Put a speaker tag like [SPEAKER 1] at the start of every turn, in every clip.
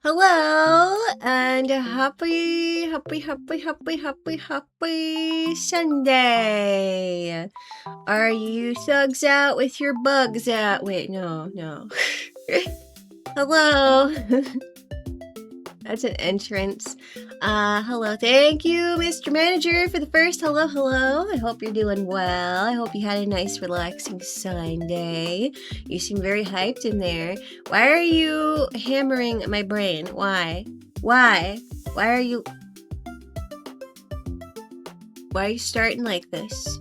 [SPEAKER 1] Hello and happy Sunday. Are you thugs out with your bugs out? Wait, no. Hello. That's an entrance. Hello. Thank you, Mr. Manager, for the first hello. I hope you're doing well. I hope you had a nice, relaxing Sunday. You seem very hyped in there. Why are you hammering my brain? Why? Why are you starting like this?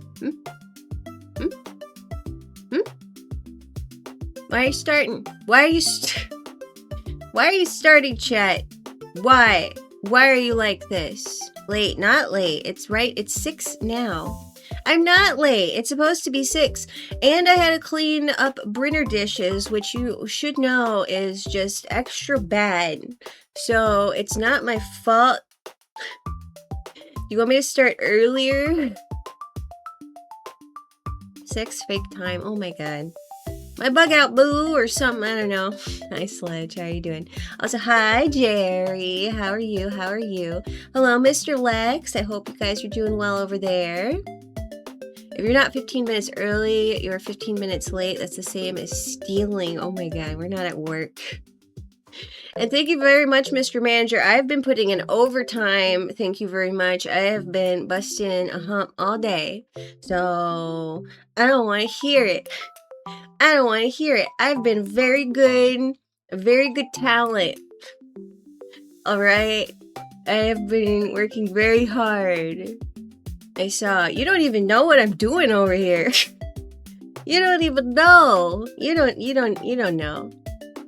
[SPEAKER 1] Why are you starting? Why are you starting, chat? Why are you like this? Late, not late. It's right. It's 6 now. I'm not late. It's supposed to be 6. And I had to clean up Brinner dishes, which you should know is just extra bad. So it's not my fault. You want me to start earlier? 6 fake time. Oh my god. My bug out, boo, or something. I don't know. Hi, Sledge. How are you doing? Also, hi, Jerry. How are you? Hello, Mr. Lex. I hope you guys are doing well over there. If you're not 15 minutes early, you're 15 minutes late. That's the same as stealing. Oh my god, we're not at work. And thank you very much, Mr. Manager. I've been putting in overtime. Thank you very much. I have been busting a hump all day. So, I don't want to hear it. I've been very good talent. Alright? I have been working very hard. I saw. You don't even know what I'm doing over here. You don't even know. You don't know.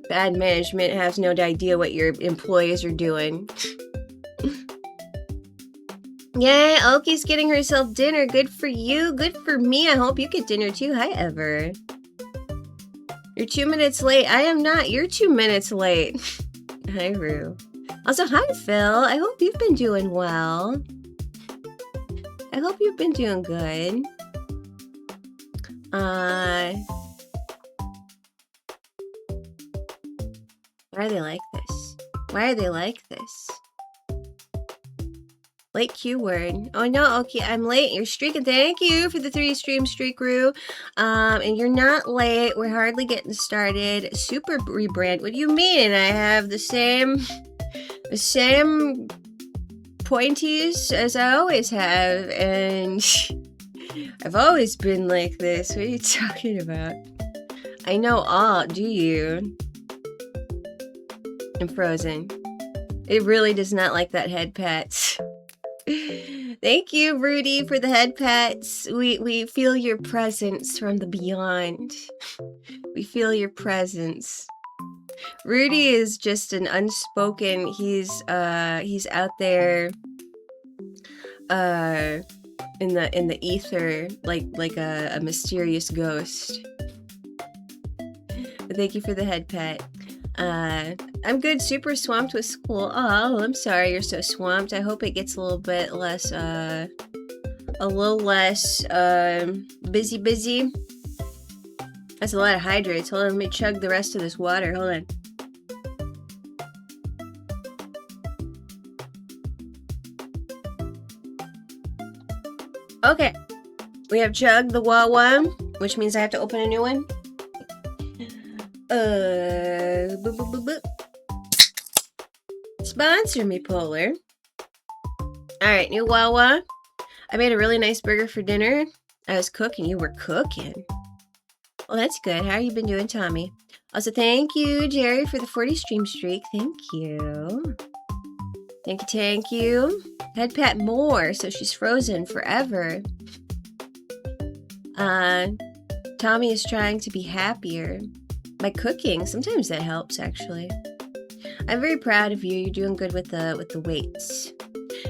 [SPEAKER 1] Bad management has no idea what your employees are doing. Yay, Oki's getting herself dinner. Good for you. Good for me. I hope you get dinner too. Hi, Ever. You're 2 minutes late. I am not. You're 2 minutes late. Hi, Rue. Also, hi, Phil. I hope you've been doing well. I hope you've been doing good. Why are they like this? Late keyword. Oh no, okay, I'm late. You're streaking. Thank you for the 3 stream streak, Rue. And you're not late. We're hardly getting started. Super rebrand. What do you mean? I have the same pointies as I always have, and I've always been like this. What are you talking about? I know all. Do you? I'm frozen. It really does not like that head pats. Thank you, Rudy, for the head pats. We feel your presence from the beyond. We feel your presence. Rudy is just an unspoken. He's out there in the ether like a mysterious ghost. But thank you for the head pat. I'm good, super swamped with school. Oh, I'm sorry you're so swamped. I hope it gets a little less busy. That's a lot of hydrates. Hold on, let me chug the rest of this water. Hold on. Okay. We have chugged the Wawa, which means I have to open a new one. Sponsor me, Polar. Alright, new Wawa. I made a really nice burger for dinner. I was cooking. You were cooking. Well, that's good. How have you been doing, Tommy? Also, thank you, Jerry, for the 40 stream streak. Thank you. Thank you. Head pat more, so she's frozen forever. Tommy is trying to be happier. By cooking, sometimes that helps, actually. I'm very proud of you. You're doing good with the weights.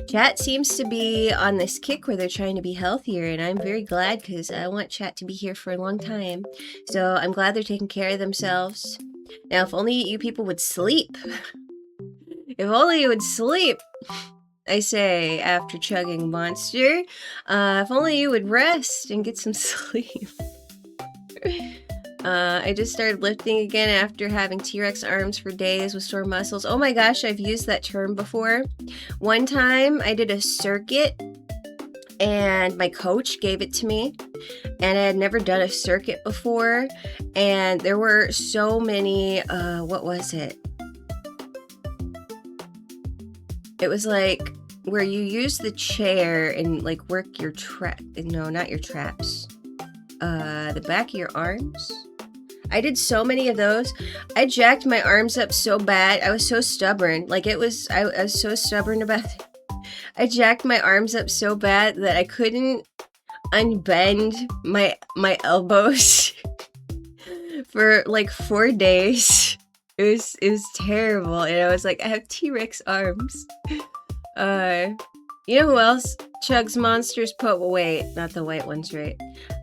[SPEAKER 1] Chat seems to be on this kick where they're trying to be healthier, and I'm very glad because I want chat to be here for a long time. So I'm glad they're taking care of themselves. Now, if only you people would sleep. If only you would sleep, I say, after chugging Monster. If only you would rest and get some sleep. I just started lifting again after having T-Rex arms for days with sore muscles. Oh my gosh, I've used that term before. One time I did a circuit and my coach gave it to me, and I had never done a circuit before, and there were so many, what was it? It was like where you use the chair and like work your not your traps. The back of your arms. I did so many of those. I jacked my arms up so bad. I was so stubborn. Like I was so stubborn about it. I jacked my arms up so bad that I couldn't unbend my elbows for like 4 days. It was terrible, and I was like, I have T-Rex arms. You know who else chugs Monsters? Wait, not the white ones, right?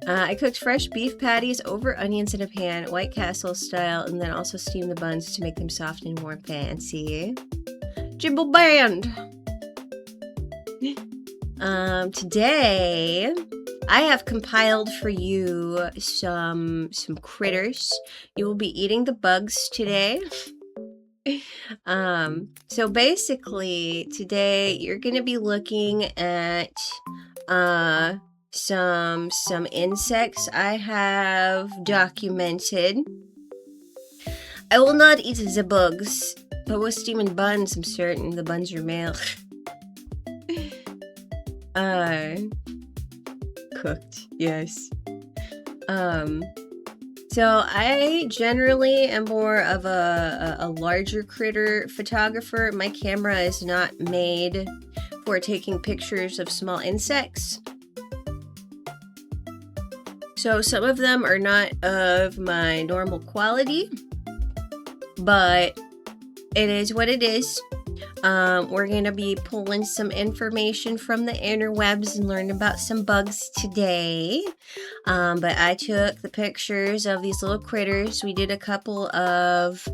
[SPEAKER 1] I cooked fresh beef patties over onions in a pan, White Castle style, and then also steamed the buns to make them soft and more fancy. Jibble band! Today I have compiled for you some critters. You will be eating the bugs today. So basically today you're gonna be looking at some insects I have documented. I will not eat the bugs, but with steaming buns, I'm certain the buns are male. Cooked, yes. So I generally am more of a larger critter photographer. My camera is not made for taking pictures of small insects. So some of them are not of my normal quality, but it is what it is. We're going to be pulling some information from the interwebs and learn about some bugs today. But I took the pictures of these little critters. We did a couple of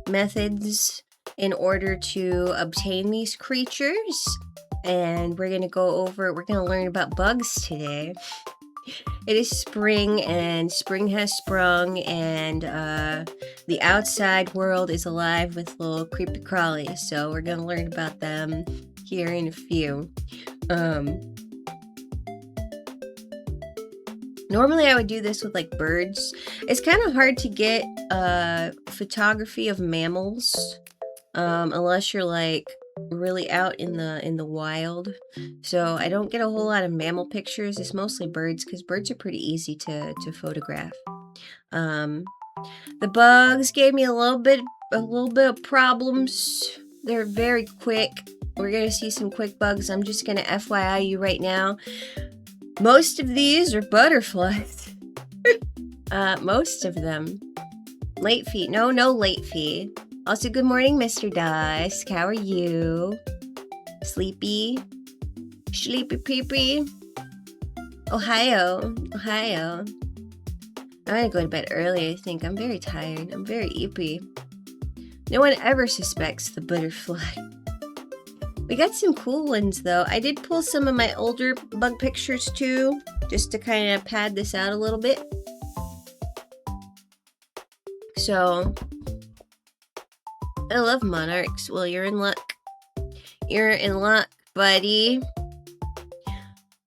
[SPEAKER 1] methods in order to obtain these creatures. And we're going to learn about bugs today. It is spring, and spring has sprung, and the outside world is alive with little creepy crawlies, so we're gonna learn about them here in a few. Normally I would do this with like birds. It's kind of hard to get photography of mammals unless you're like really out in the wild. So I don't get a whole lot of mammal pictures. It's mostly birds because birds are pretty easy to photograph. The bugs gave me a little bit of problems. They're very quick. We're gonna see some quick bugs. I'm just gonna FYI you right now. Most of these are butterflies. Most of them. Late fee. No late fee. Also, good morning, Mr. Dusk. How are you? Sleepy? Sleepy peepee? Ohio. I'm gonna go to bed early, I think. I'm very tired. I'm very eepy. No one ever suspects the butterfly. We got some cool ones, though. I did pull some of my older bug pictures, too, just to kind of pad this out a little bit. So I love monarchs. Well, you're in luck. You're in luck, buddy.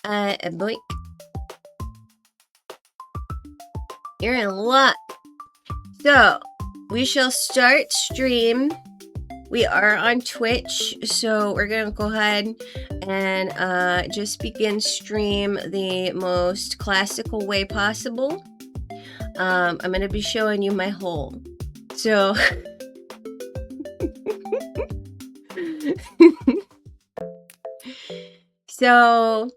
[SPEAKER 1] Boink. You're in luck. So, we shall start stream. We are on Twitch, so we're gonna go ahead and just begin stream the most classical way possible. I'm gonna be showing you my hole. So so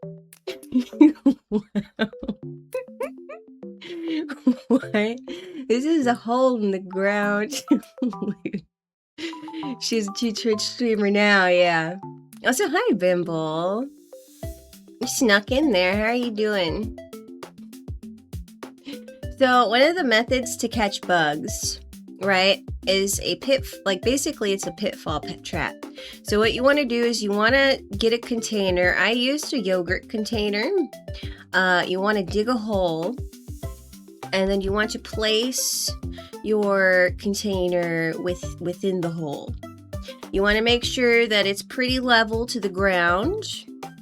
[SPEAKER 1] what? This is a hole in the ground. She's a Twitch streamer now, yeah. Also, hi, Bimble. You snuck in there. How are you doing? So, one of the methods to catch bugs, right, is a basically it's a pitfall trap. So what you want to do is you want to get a container. I used a yogurt container. You want to dig a hole And then you want to place your container within the hole. You want to make sure that it's pretty level to the ground,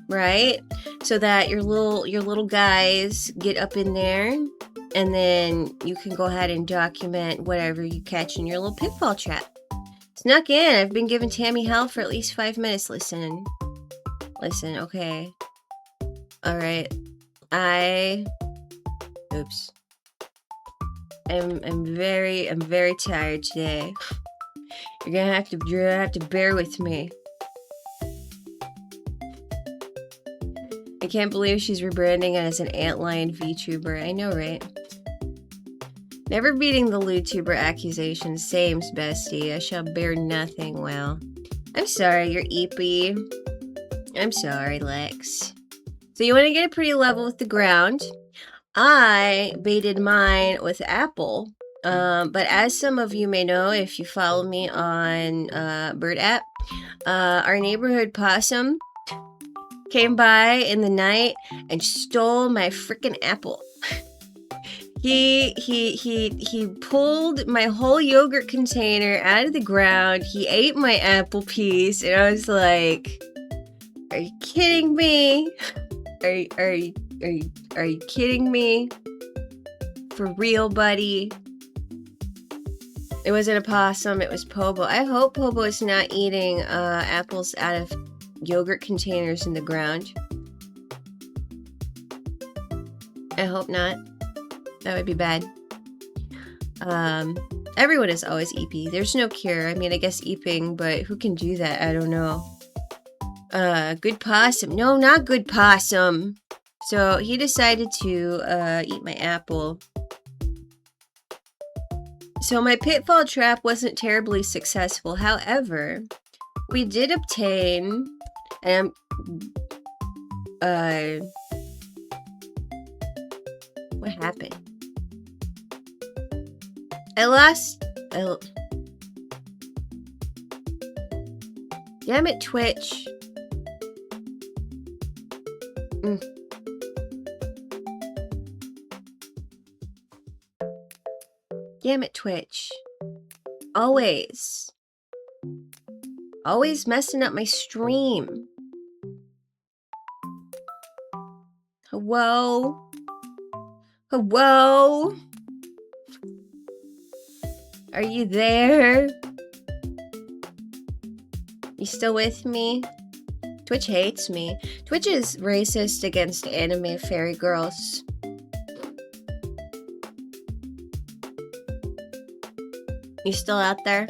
[SPEAKER 1] right? So that your little guys get up in there, and then you can go ahead and document whatever you catch in your little pitfall trap. Snuck in. I've been giving Tammy hell for at least 5 minutes. Listen, okay. All right. Oops. I'm very tired today. You're gonna have to bear with me. I can't believe she's rebranding as an antlion VTuber. I know, right? Never beating the LewTuber accusation. Sames, bestie. I shall bear nothing. Well, I'm sorry, you're eepy. I'm sorry, Lex. So you want to get it pretty level with the ground. I baited mine with apple. But as some of you may know, if you follow me on Bird app, our neighborhood possum came by in the night and stole my freaking apple. He pulled my whole yogurt container out of the ground. He ate my apple piece, and I was like, "Are you kidding me? Are you kidding me? For real, buddy?" It wasn't a possum, it was Pobo. I hope Pobo is not eating apples out of yogurt containers in the ground. I hope not. That would be bad. Everyone is always eepy. There's no cure. I mean, I guess eeping, but who can do that? I don't know. Good possum. No, not good possum. So he decided to eat my apple. So my pitfall trap wasn't terribly successful. However, we did obtain, and what happened? Damn it, Twitch. Damn it, Twitch. Always messing up my stream. Hello? Are you there? You still with me? Twitch hates me. Twitch is racist against anime fairy girls. You still out there?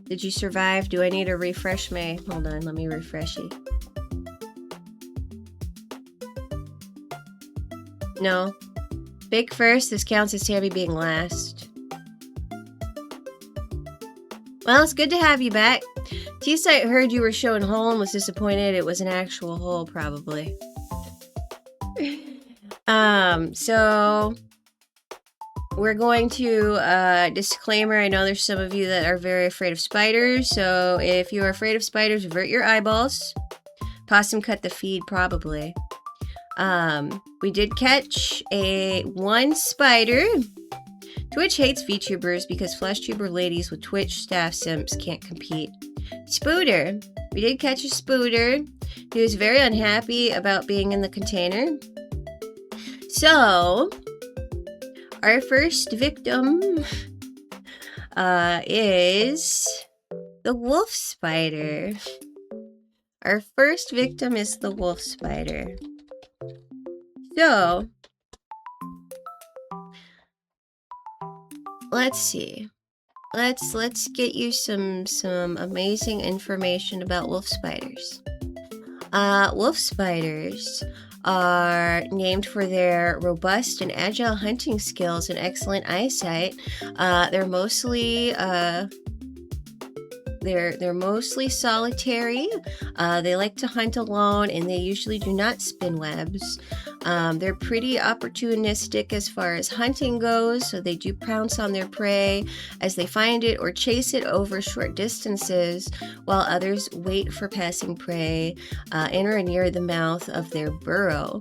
[SPEAKER 1] Did you survive? Do I need to refresh my... Hold on, let me refresh you. No. Big first, this counts as Tammy being last. Well, it's good to have you back. T-Site heard you were showing hole and was disappointed it was an actual hole, probably. So... We're going to, disclaimer, I know there's some of you that are very afraid of spiders, so if you are afraid of spiders, avert your eyeballs. Possum cut the feed, probably. We did catch one spider. Twitch hates VTubers because FleshTuber ladies with Twitch staff simps can't compete. Spooter. We did catch a spooter. He was very unhappy about being in the container. So... our first victim is the wolf spider. Our first victim is the wolf spider. So, let's see. Let's get you some amazing information about wolf spiders. Wolf spiders are named for their robust and agile hunting skills and excellent eyesight. They're mostly they're mostly solitary. They like to hunt alone, and they usually do not spin webs. They're pretty opportunistic as far as hunting goes, so they do pounce on their prey as they find it or chase it over short distances, while others wait for passing prey in or near the mouth of their burrow.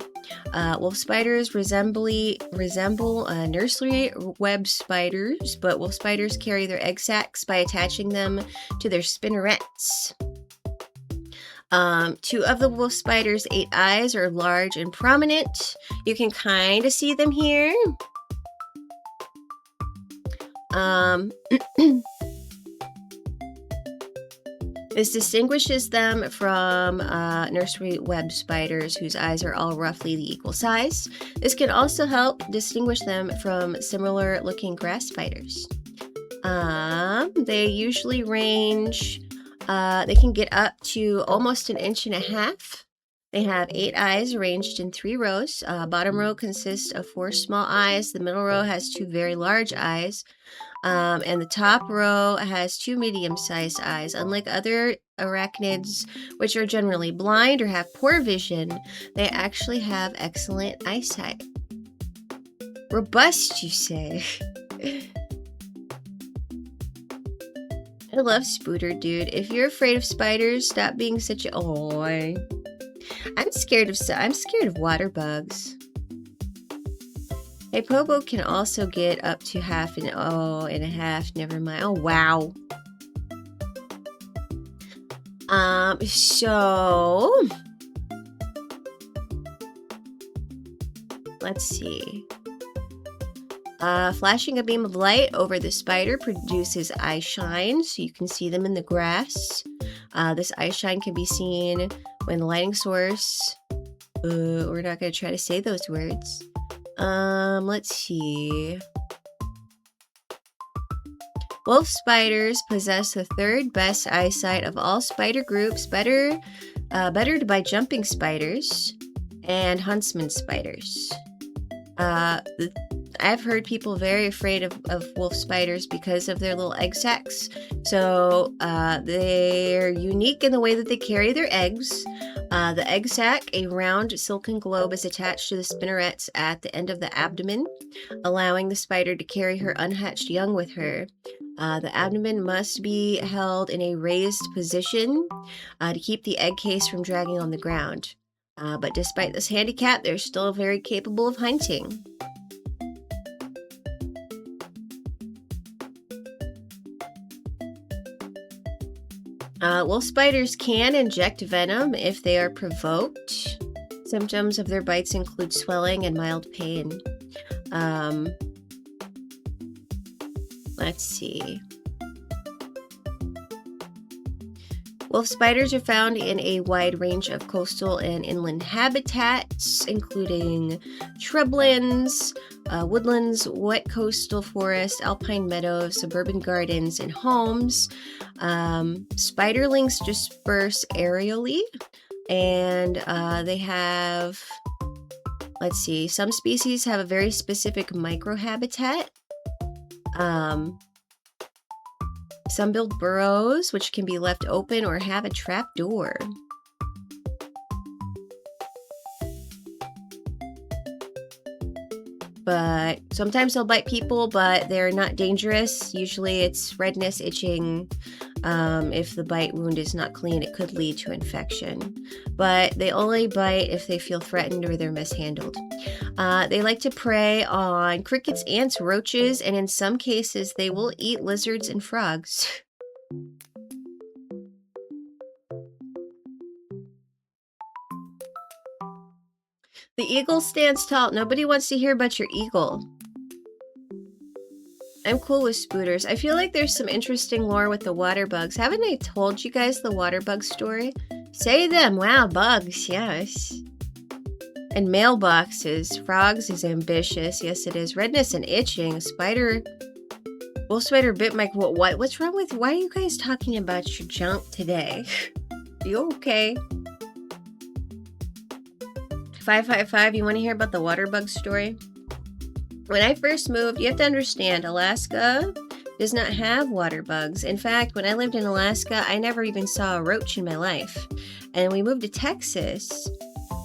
[SPEAKER 1] Wolf spiders resemble nursery web spiders, but wolf spiders carry their egg sacs by attaching them to their spinnerets. Two of the wolf spider's 8 eyes are large and prominent. You can kind of see them here. This distinguishes them from nursery web spiders whose eyes are all roughly the equal size. This can also help distinguish them from similar looking grass spiders. They usually range, they can get up to almost 1.5 inches. They have 8 eyes arranged in 3 rows. Bottom row consists of 4 small eyes. The middle row has 2 very large eyes. And the top row has 2 medium-sized eyes. Unlike other arachnids, which are generally blind or have poor vision, they actually have excellent eyesight. Robust, you say? I love Spooter, dude. If you're afraid of spiders, stop being such a... Oh, I'm scared of water bugs. A popo can also get up to 1.5. Never mind. Oh, wow. So let's see. Flashing a beam of light over the spider produces eye shine, so you can see them in the grass. This eye shine can be seen when the lighting source... we're not going to try to say those words. Let's see. Wolf spiders possess the 3rd best eyesight of all spider groups, bettered by jumping spiders and huntsman spiders. I've heard people very afraid of wolf spiders because of their little egg sacs. So they're unique in the way that they carry their eggs. The egg sac, a round silken globe, is attached to the spinnerets at the end of the abdomen, allowing the spider to carry her unhatched young with her. The abdomen must be held in a raised position to keep the egg case from dragging on the ground. But despite this handicap, they're still very capable of hunting. Wolf spiders can inject venom if they are provoked. Symptoms of their bites include swelling and mild pain. Let's see. Wolf spiders are found in a wide range of coastal and inland habitats, including shrublands, woodlands, wet coastal forests, alpine meadows, suburban gardens, and homes. Spiderlings disperse aerially, and they have, let's see, some species have a very specific microhabitat. Some build burrows, which can be left open or have a trap door. But sometimes they'll bite people, but they're not dangerous. Usually it's redness, itching. If the bite wound is not clean, it could lead to infection. But they only bite if they feel threatened or they're mishandled. They like to prey on crickets, ants, roaches, and in some cases, they will eat lizards and frogs. The eagle stands tall. Nobody wants to hear about your eagle. I'm cool with spooters. I feel like there's some interesting lore with the water bugs. Haven't I told you guys the water bug story? Say them. Wow, bugs. Yes. And mailboxes. Frogs is ambitious. Yes, it is. Redness and itching. Spider. Wolf spider bit my... What? What's wrong with... Why are you guys talking about your junk today? You okay? 555, you want to hear about the water bug story? When I first moved, you have to understand, Alaska does not have water bugs. In fact, when I lived in Alaska, I never even saw a roach in my life. And we moved to Texas,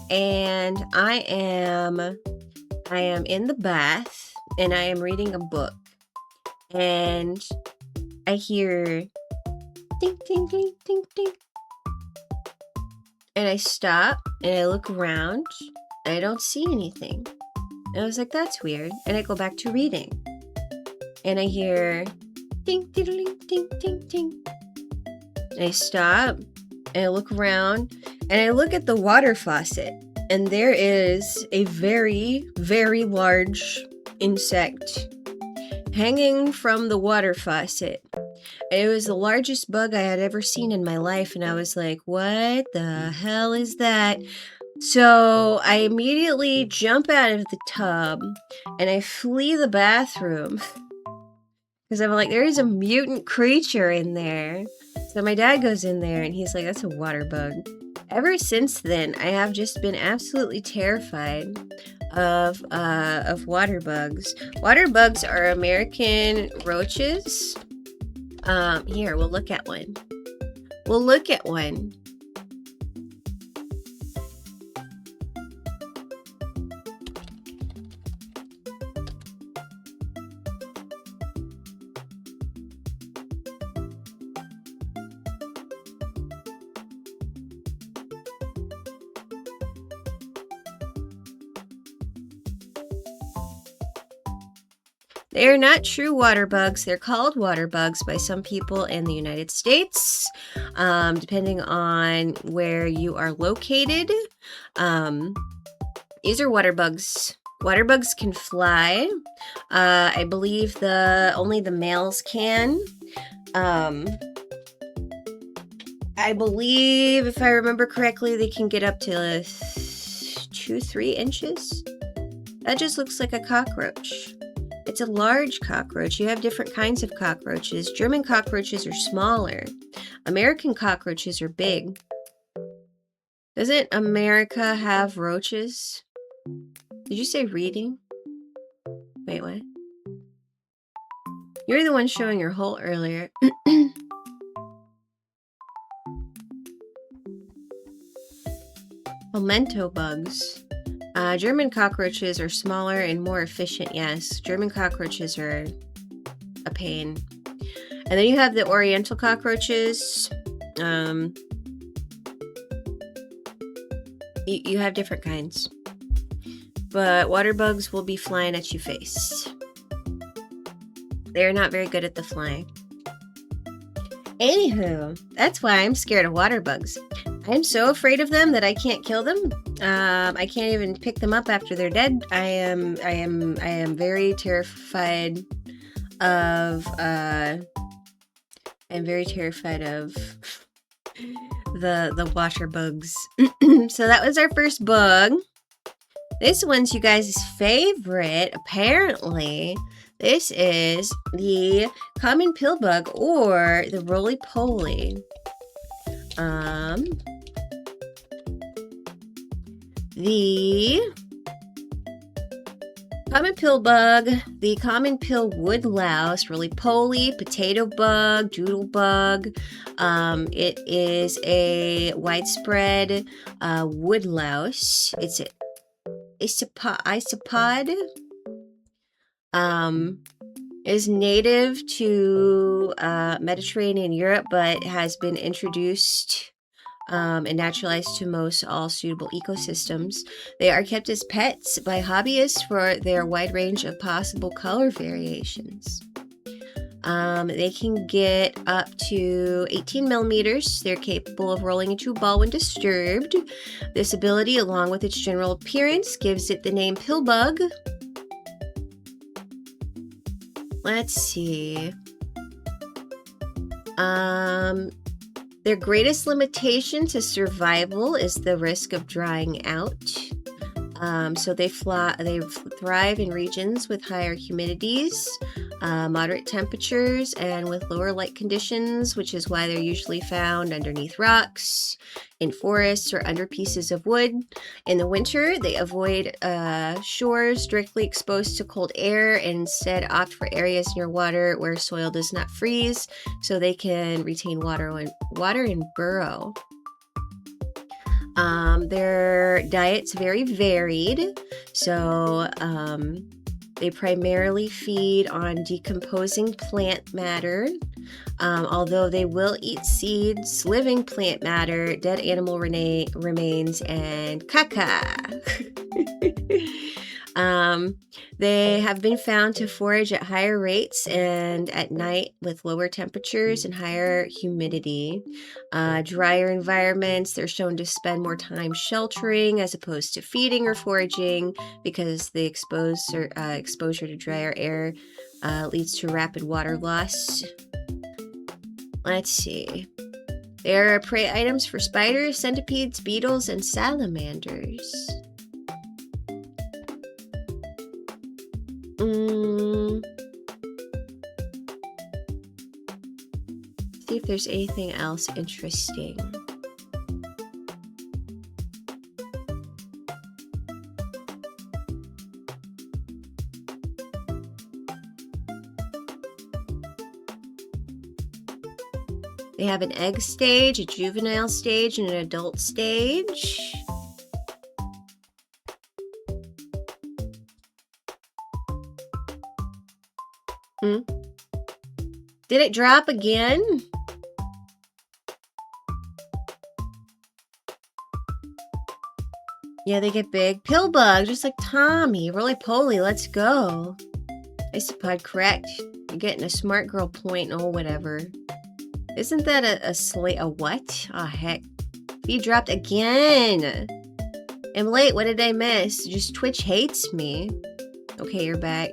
[SPEAKER 1] and I am in the bath, and I am reading a book. And I hear ding, ding, ding, ding, ding. And I stop, and I look around, I don't see anything. And I was like, that's weird. And I go back to reading. And I hear ding, ding, ding, ding, ding, ding. And I stop and I look around and I look at the water faucet. And there is a very, very large insect hanging from the water faucet. It was the largest bug I had ever seen in my life. And I was like, what the hell is that? So I immediately jump out of the tub and I flee the bathroom because I'm like, there is a mutant creature in there. So my dad goes in there and he's like, that's a water bug. Ever since then, I have just been absolutely terrified of water bugs. Water bugs are American roaches. Here, we'll look at one. We'll look at one. They are not true water bugs. They're called water bugs by some people in the United States, depending on where you are located. These are water bugs. Water bugs can fly. I believe only the males can. I believe, if I remember correctly, they can get up to 2-3 inches. That just looks like a cockroach. It's a large cockroach. You have different kinds of cockroaches. German cockroaches are smaller. American cockroaches are big. Doesn't America have roaches? Did you say reading? Wait, what? You're the one showing your hole earlier. Pimento bugs. German cockroaches are smaller and more efficient, yes. German cockroaches are a pain. And then you have the oriental cockroaches. You have different kinds. But water bugs will be flying at your face. They're not very good at the flying. Anywho, that's why I'm scared of water bugs. I'm so afraid of them that I can't kill them. I can't even pick them up after they're dead. I am very terrified of the water bugs. So that was our first bug. This one's you guys' favorite, apparently. This is the common pill bug or the roly-poly. The common pill bug, the common pill wood louse, roly-poly, potato bug, doodle bug. It is a widespread wood louse. It's an isopod. Is native to Mediterranean Europe, but has been introduced and naturalized to most all suitable ecosystems. They are kept as pets by hobbyists for their wide range of possible color variations. They can get up to 18 millimeters. They're capable of rolling into a ball when disturbed. This ability, along with its general appearance, gives it the name pill bug. Let's see. Their greatest limitation to survival is the risk of drying out. So they thrive in regions with higher humidities, moderate temperatures, and with lower light conditions, which is why they're usually found underneath rocks, in forests, or under pieces of wood. In the winter, they avoid shores directly exposed to cold air and instead opt for areas near water where soil does not freeze, so they can retain water and burrow. Their diet's very varied, so they primarily feed on decomposing plant matter, although they will eat seeds, living plant matter, dead animal remains, and caca. They have been found to forage at higher rates and at night with lower temperatures and higher humidity. Drier environments, they're shown to spend more time sheltering as opposed to feeding or foraging because the exposure to drier air leads to rapid water loss. Let's see. There are prey items for spiders, centipedes, beetles, and salamanders. See if there's anything else interesting. They have an egg stage, a juvenile stage, and an adult stage. Did it drop again? Yeah, they get big. Pill bug, just like Tommy. Roly-poly, let's go. Isopod, correct. You're getting a smart girl point. Oh, whatever. Isn't that a what? Oh, heck. Feed dropped again. I'm late. What did I miss? Just Twitch hates me. Okay, you're back.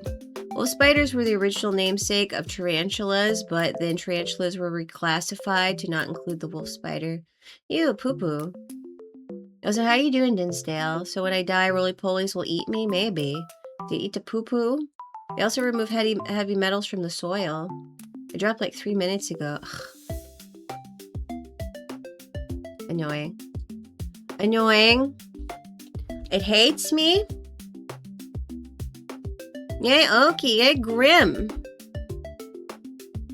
[SPEAKER 1] Wolf spiders were the original namesake of tarantulas, but then tarantulas were reclassified to not include the wolf spider. Ew, poo-poo. So how you doing, Dinsdale? So when I die, roly-polies will eat me? Maybe. They eat the poo-poo? They also remove heavy metals from the soil. I dropped like 3 minutes ago. Ugh. Annoying. Annoying. It hates me? Yay, Okie. Yay, Grim.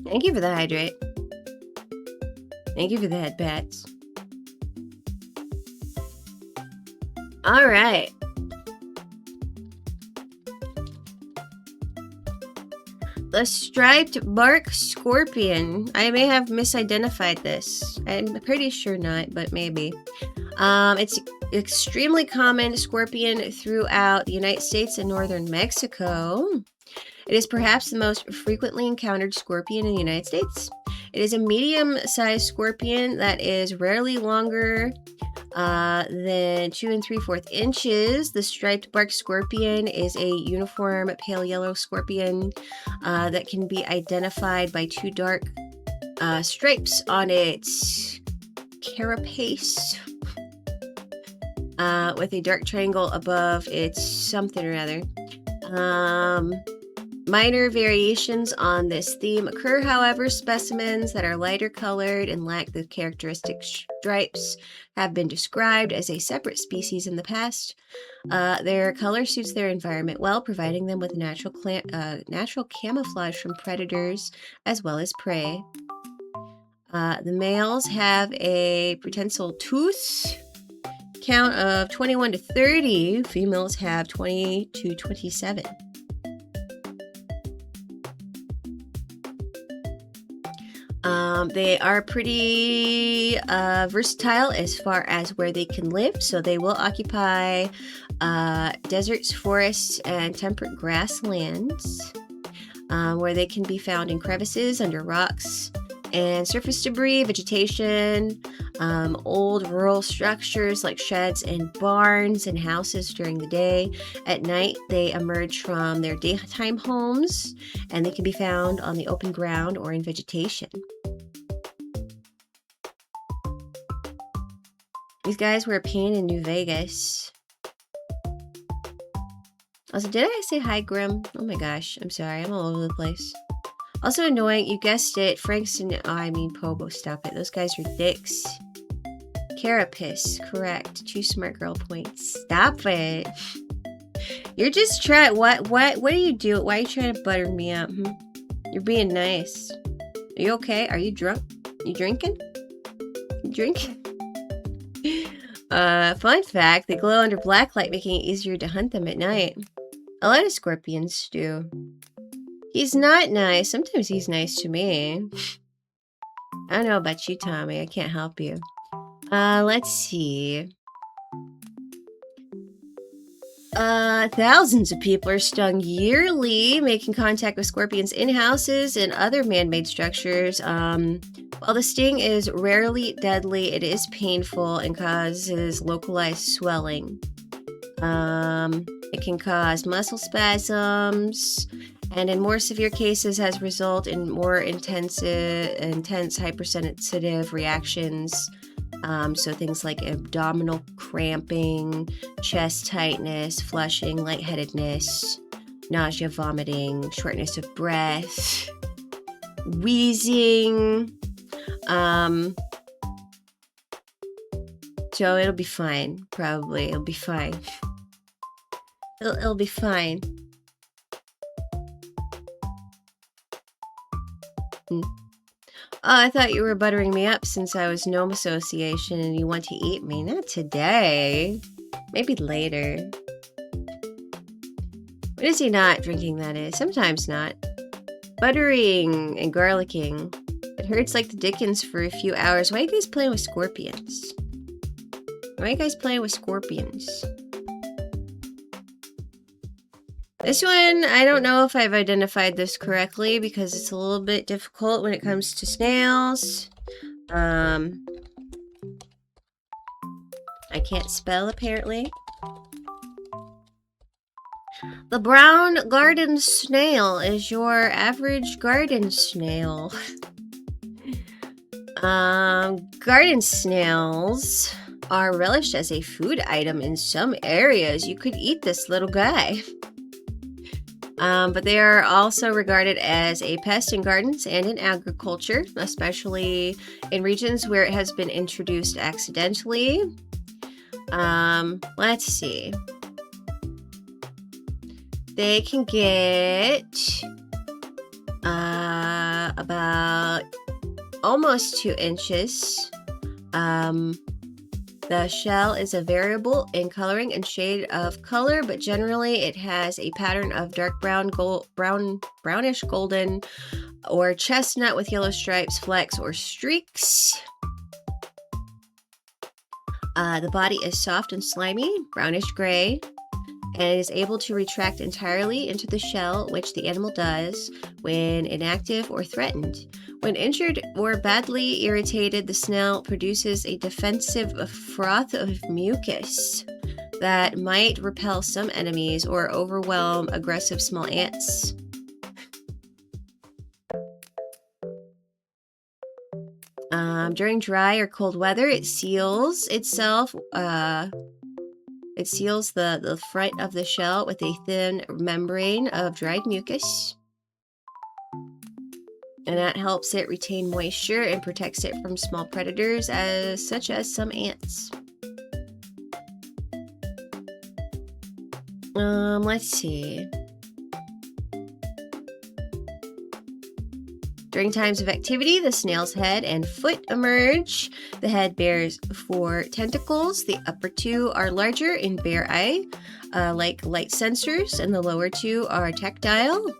[SPEAKER 1] Thank you for the hydrate. Thank you for the head pats. Alright. The striped bark scorpion. I may have misidentified this. I'm pretty sure not, but maybe. It's extremely common scorpion throughout the United States and northern Mexico. It is perhaps the most frequently encountered scorpion in the United States. It is a medium-sized scorpion that is rarely longer than 2 3/4 inches. The striped bark scorpion is a uniform pale yellow scorpion that can be identified by 2 dark stripes on its carapace. With a dark triangle above its something or other. Minor variations on this theme occur, however. Specimens that are lighter colored and lack the characteristic stripes have been described as a separate species in the past. Their color suits their environment well, providing them with natural camouflage from predators as well as prey. The males have a prehensile tooth count of 21 to 30. Females have 20 to 27. They are pretty versatile as far as where they can live, so they will occupy deserts, forests, and temperate grasslands, where they can be found in crevices, under rocks, and surface debris, vegetation, old rural structures like sheds and barns and houses during the day. At night, they emerge from their daytime homes, and they can be found on the open ground or in vegetation. These guys were a pain in New Vegas. Also, did I say hi, Grim? Oh my gosh, I'm sorry, I'm all over the place. Also annoying, you guessed it, Frankston, Pobo, stop it. Those guys are dicks. Carapace, correct. 2 smart girl points. Stop it. You're just trying, what do you do? Why are you trying to butter me up? You're being nice. Are you okay? Are you drunk? You drinking? You drinking? Fun fact, they glow under black light, making it easier to hunt them at night. A lot of scorpions do. He's not nice. Sometimes he's nice to me. I don't know about you, Tommy. I can't help you. Let's see. Thousands of people are stung yearly, making contact with scorpions in houses and other man-made structures. While the sting is rarely deadly, it is painful and causes localized swelling. It can cause muscle spasms, and in more severe cases has result in more intense hypersensitive reactions. So things like abdominal cramping, chest tightness, flushing, lightheadedness, nausea, vomiting, shortness of breath, wheezing. So it'll be fine, probably. It'll be fine. It'll be fine. Oh, I thought you were buttering me up since I was gnome association and you want to eat me. Not today. Maybe later. When is he not drinking, that is? Sometimes not. Buttering and garlicking. It hurts like the dickens for a few hours. Why are you guys playing with scorpions? Why are you guys playing with scorpions? This one, I don't know if I've identified this correctly because it's a little bit difficult when it comes to snails. I can't spell, apparently. The brown garden snail is your average garden snail. Garden snails are relished as a food item in some areas. You could eat this little guy. But they are also regarded as a pest in gardens and in agriculture, especially in regions where it has been introduced accidentally. Let's see. They can get about almost 2 inches. The shell is a variable in coloring and shade of color, but generally it has a pattern of dark brown, brownish golden, or chestnut with yellow stripes, flecks, or streaks. The body is soft and slimy, brownish gray, and it is able to retract entirely into the shell, which the animal does when inactive or threatened. When injured or badly irritated, the snail produces a defensive froth of mucus that might repel some enemies or overwhelm aggressive small ants. During dry or cold weather, it seals itself. It seals the front of the shell with a thin membrane of dried mucus. And that helps it retain moisture and protects it from small predators such as some ants. Let's see. During times of activity, the snail's head and foot emerge. The head bears 4 tentacles. The upper 2 are larger and bear eye, like light sensors, and the lower 2 are tactile.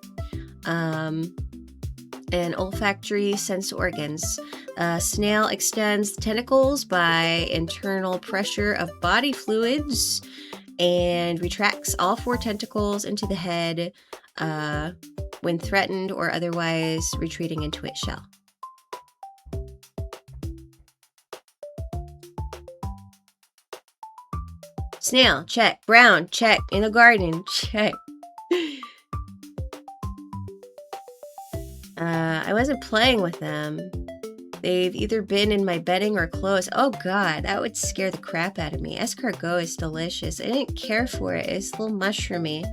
[SPEAKER 1] And olfactory sense organs. Snail extends the tentacles by internal pressure of body fluids and retracts all 4 tentacles into the head when threatened or otherwise retreating into its shell. Snail, check. Brown, check. In a garden, check. I wasn't playing with them. They've either been in my bedding or clothes. Oh god, that would scare the crap out of me. Escargot is delicious. I didn't care for it. It's a little mushroomy.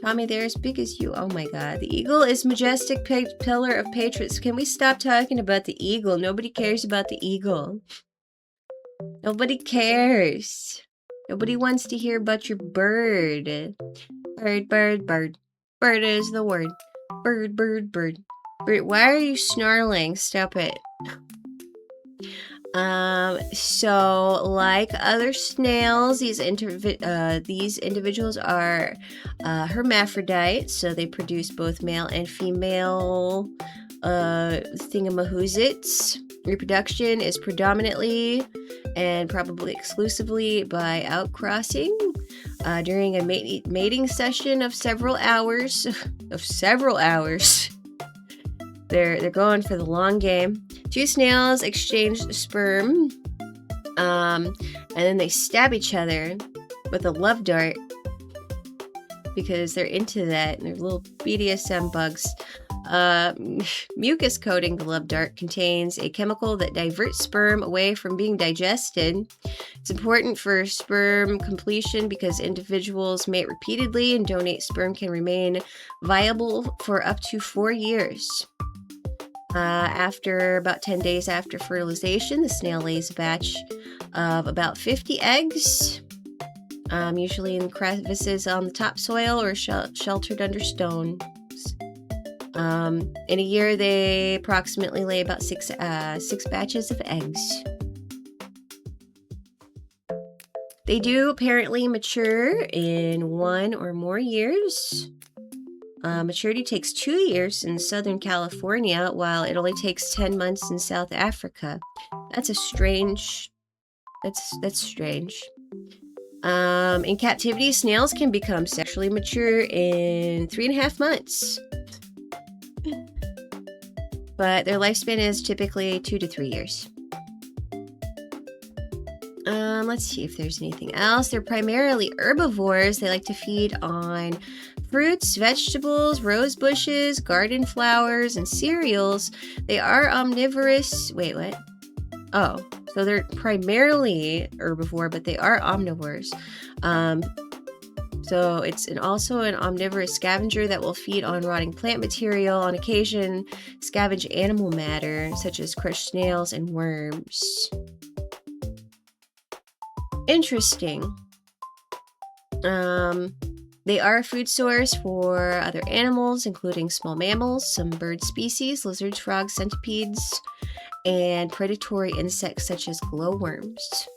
[SPEAKER 1] Tommy, they're as big as you. Oh my god. The eagle is majestic pillar of patriots. Can we stop talking about the eagle? Nobody cares about the eagle. Nobody cares. Nobody wants to hear about your bird. Bird, bird, bird. Bird is the word. Bird, bird, bird. Bird. Why are you snarling? Stop it. So like other snails, these individuals are hermaphrodites, so they produce both male and female thingamahoozits. Reproduction is predominantly and probably exclusively by outcrossing during a mating session of several hours. They're going for the long game. 2 snails exchange sperm, and then they stab each other with a love dart because they're into that, and they're little BDSM bugs. Mucus coating the love dart contains a chemical that diverts sperm away from being digested. It's important for sperm completion because individuals mate repeatedly and donate sperm can remain viable for up to 4 years. After about 10 days after fertilization, the snail lays a batch of about 50 eggs, usually in crevices on the topsoil or sheltered under stones. In a year, they approximately lay about six batches of eggs. They do apparently mature in 1 or more years. Maturity takes 2 years in Southern California, while it only takes 10 months in South Africa. That's strange. In captivity, snails can become sexually mature in 3.5 months. But their lifespan is typically 2 to 3 years. Let's see if there's anything else. They're primarily herbivores. They like to feed on fruits, vegetables, rose bushes, garden flowers, and cereals. They are omnivorous. Wait, what? Oh, so they're primarily herbivore, but they are omnivores. So it's also an omnivorous scavenger that will feed on rotting plant material, on occasion scavenge animal matter, such as crushed snails and worms. Interesting. They are a food source for other animals, including small mammals, some bird species, lizards, frogs, centipedes, and predatory insects such as glowworms.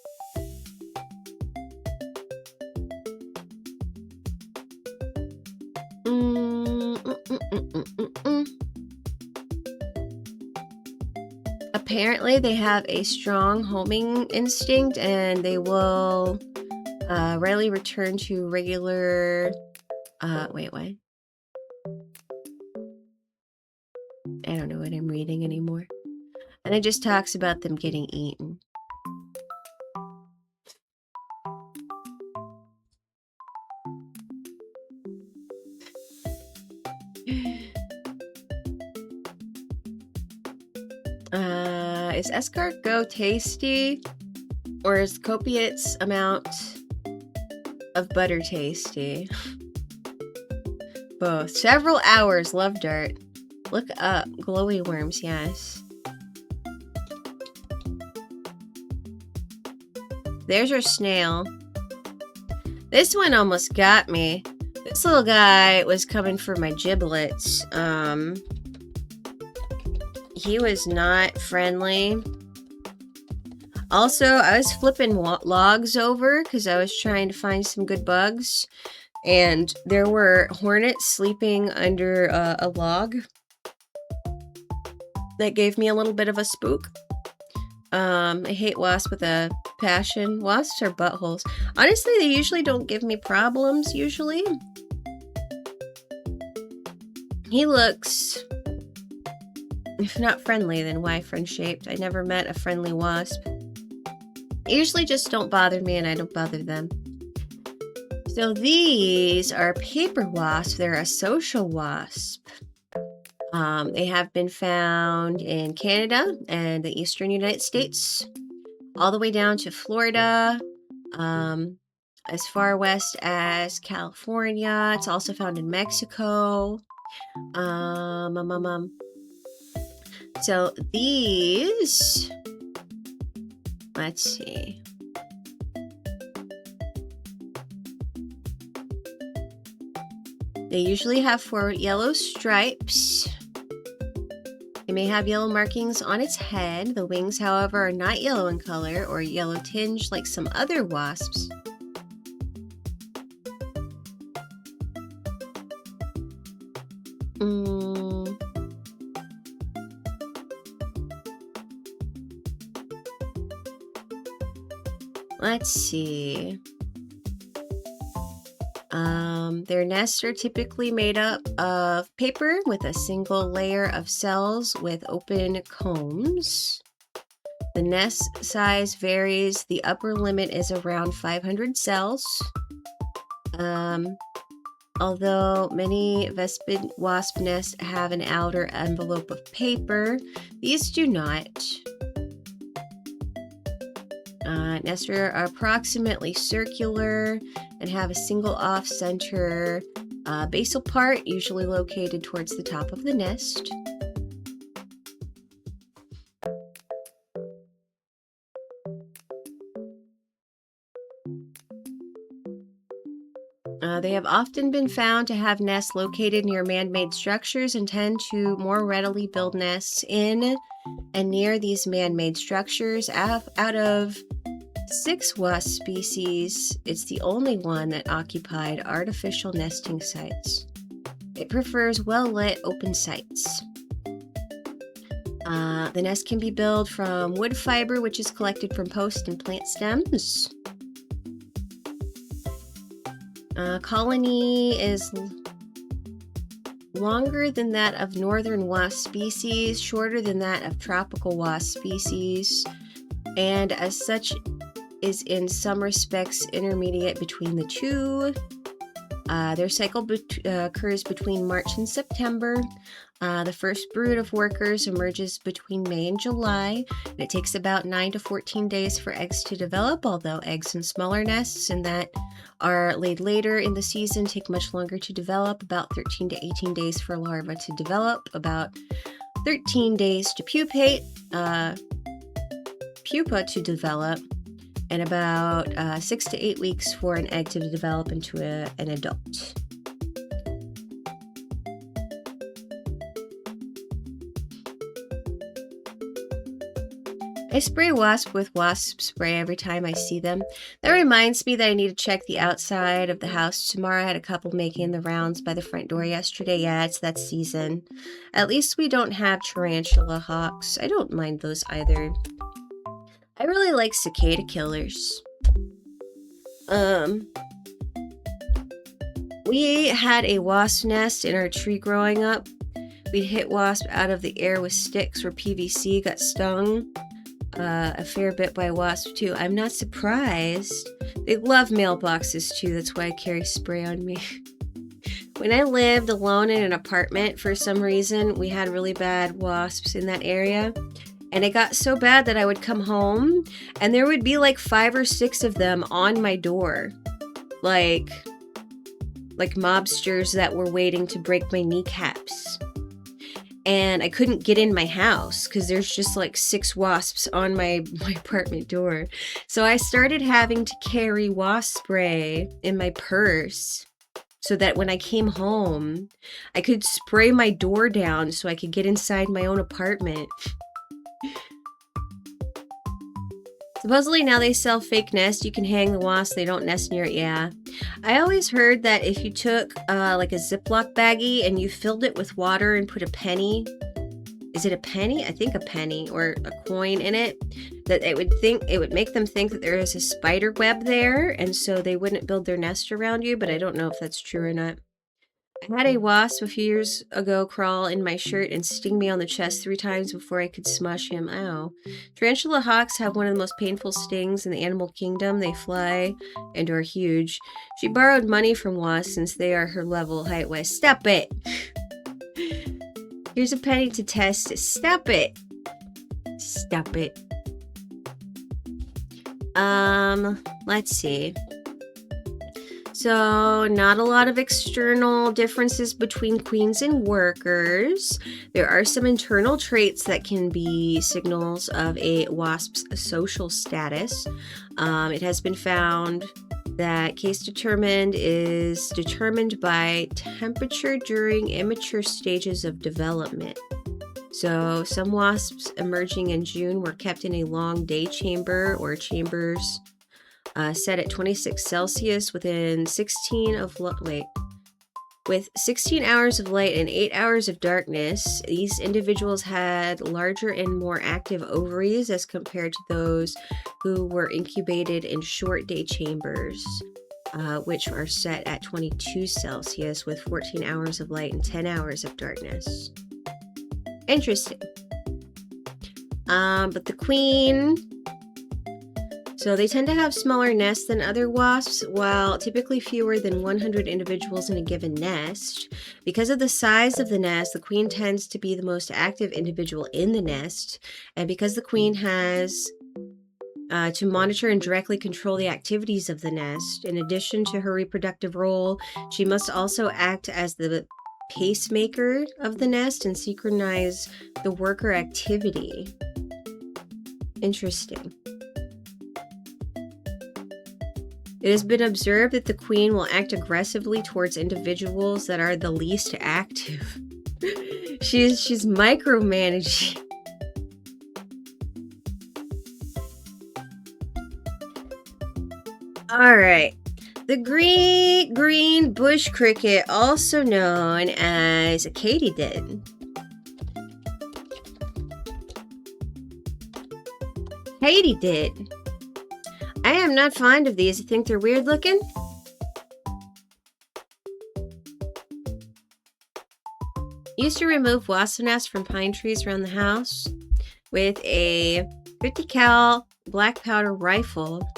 [SPEAKER 1] Apparently, they have a strong homing instinct, and they will rarely return to regular. Wait, what? I don't know what I'm reading anymore. And it just talks about them getting eaten. Is escargot tasty, or is copious amount of butter tasty? Both. Several hours. Love dart. Look up glowy worms. Yes. There's our snail. This one almost got me. This little guy was coming for my giblets. He was not friendly. Also, I was flipping logs over because I was trying to find some good bugs. And there were hornets sleeping under a log. That gave me a little bit of a spook. I hate wasps with a passion. Wasps are buttholes. Honestly, they usually don't give me problems, usually. He looks, if not friendly, then why friend-shaped? I never met a friendly wasp. They usually just don't bother me, and I don't bother them. So these are paper wasps. They're a social wasp. They have been found in Canada and the eastern United States, all the way down to Florida, as far west as California. It's also found in Mexico. So these, let's see. They usually have 4 yellow stripes. It may have yellow markings on its head. The wings, however, are not yellow in color or yellow tinged like some other wasps. Let's see. Their nests are typically made up of paper with a single layer of cells with open combs. The nest size varies. The upper limit is around 500 cells. Although many vespid wasp nests have an outer envelope of paper, these do not. Nests are approximately circular and have a single off-center basal part, usually located towards the top of the nest. They have often been found to have nests located near man-made structures and tend to more readily build nests in and near these man-made structures. Out of 6 wasp species, it's the only one that occupied artificial nesting sites. It prefers well-lit open sites. The nest can be built from wood fiber, which is collected from post and plant stems. Colony is longer than that of northern wasp species, shorter than that of tropical wasp species, and as such is in some respects intermediate between the two. Their cycle occurs between March and September. The first brood of workers emerges between May and July, and it takes about 9 to 14 days for eggs to develop, although eggs in smaller nests and that are laid later in the season take much longer to develop, about 13 to 18 days for larvae to develop, about 13 days to pupa to develop, and about 6 to 8 weeks for an egg to develop into an adult. I spray wasp with wasp spray every time I see them. That reminds me that I need to check the outside of the house tomorrow. I had a couple making the rounds by the front door yesterday. Yeah, it's that season. At least we don't have tarantula hawks. I don't mind those either. I really like cicada killers. We had a wasp nest in our tree growing up. We'd hit wasp out of the air with sticks where PVC got stung a fair bit by wasps too. I'm not surprised. They love mailboxes too. That's why I carry spray on me. When I lived alone in an apartment, for some reason, we had really bad wasps in that area. And it got so bad that I would come home and there would be like 5 or 6 of them on my door. Like mobsters that were waiting to break my kneecaps. And I couldn't get in my house because there's just like 6 wasps on my apartment door. So I started having to carry wasp spray in my purse so that when I came home, I could spray my door down so I could get inside my own apartment. Supposedly now they sell fake nests. You can hang the wasp. They don't nest near it. Yeah. I always heard that if you took like a Ziploc baggie and you filled it with water and put a penny, is it a penny? I think a penny or a coin in it, that it would make them think that there is a spider web there, and so they wouldn't build their nest around you, but I don't know if that's true or not. I had a wasp a few years ago crawl in my shirt and sting me on the chest 3 times before I could smush him. Ow. Tarantula hawks have one of the most painful stings in the animal kingdom. They fly and are huge. She borrowed money from wasps since they are her level height-wise. Stop it! Here's a penny to test it. Stop it! Stop it. Let's see. So, not a lot of external differences between queens and workers. There are some internal traits that can be signals of a wasp's social status. It has been found that case determined is determined by temperature during immature stages of development. So, some wasps emerging in June were kept in a long day chamber or chambers set at 26 Celsius within 16 of With 16 hours of light and 8 hours of darkness, these individuals had larger and more active ovaries as compared to those who were incubated in short day chambers, which are set at 22 Celsius with 14 hours of light and 10 hours of darkness. Interesting. But the queen... So they tend to have smaller nests than other wasps, while typically fewer than 100 individuals in a given nest. Because of the size of the nest, the queen tends to be the most active individual in the nest, and because the queen has to monitor and directly control the activities of the nest, in addition to her reproductive role, she must also act as the pacemaker of the nest and synchronize the worker activity. Interesting. It has been observed that the queen will act aggressively towards individuals that are the least active. She's micromanaging. Alright. The green bush cricket, also known as a katydid. Katydid. I am not fond of these. I think they're weird looking. Used to remove wasp nests from pine trees around the house with a 50 cal black powder rifle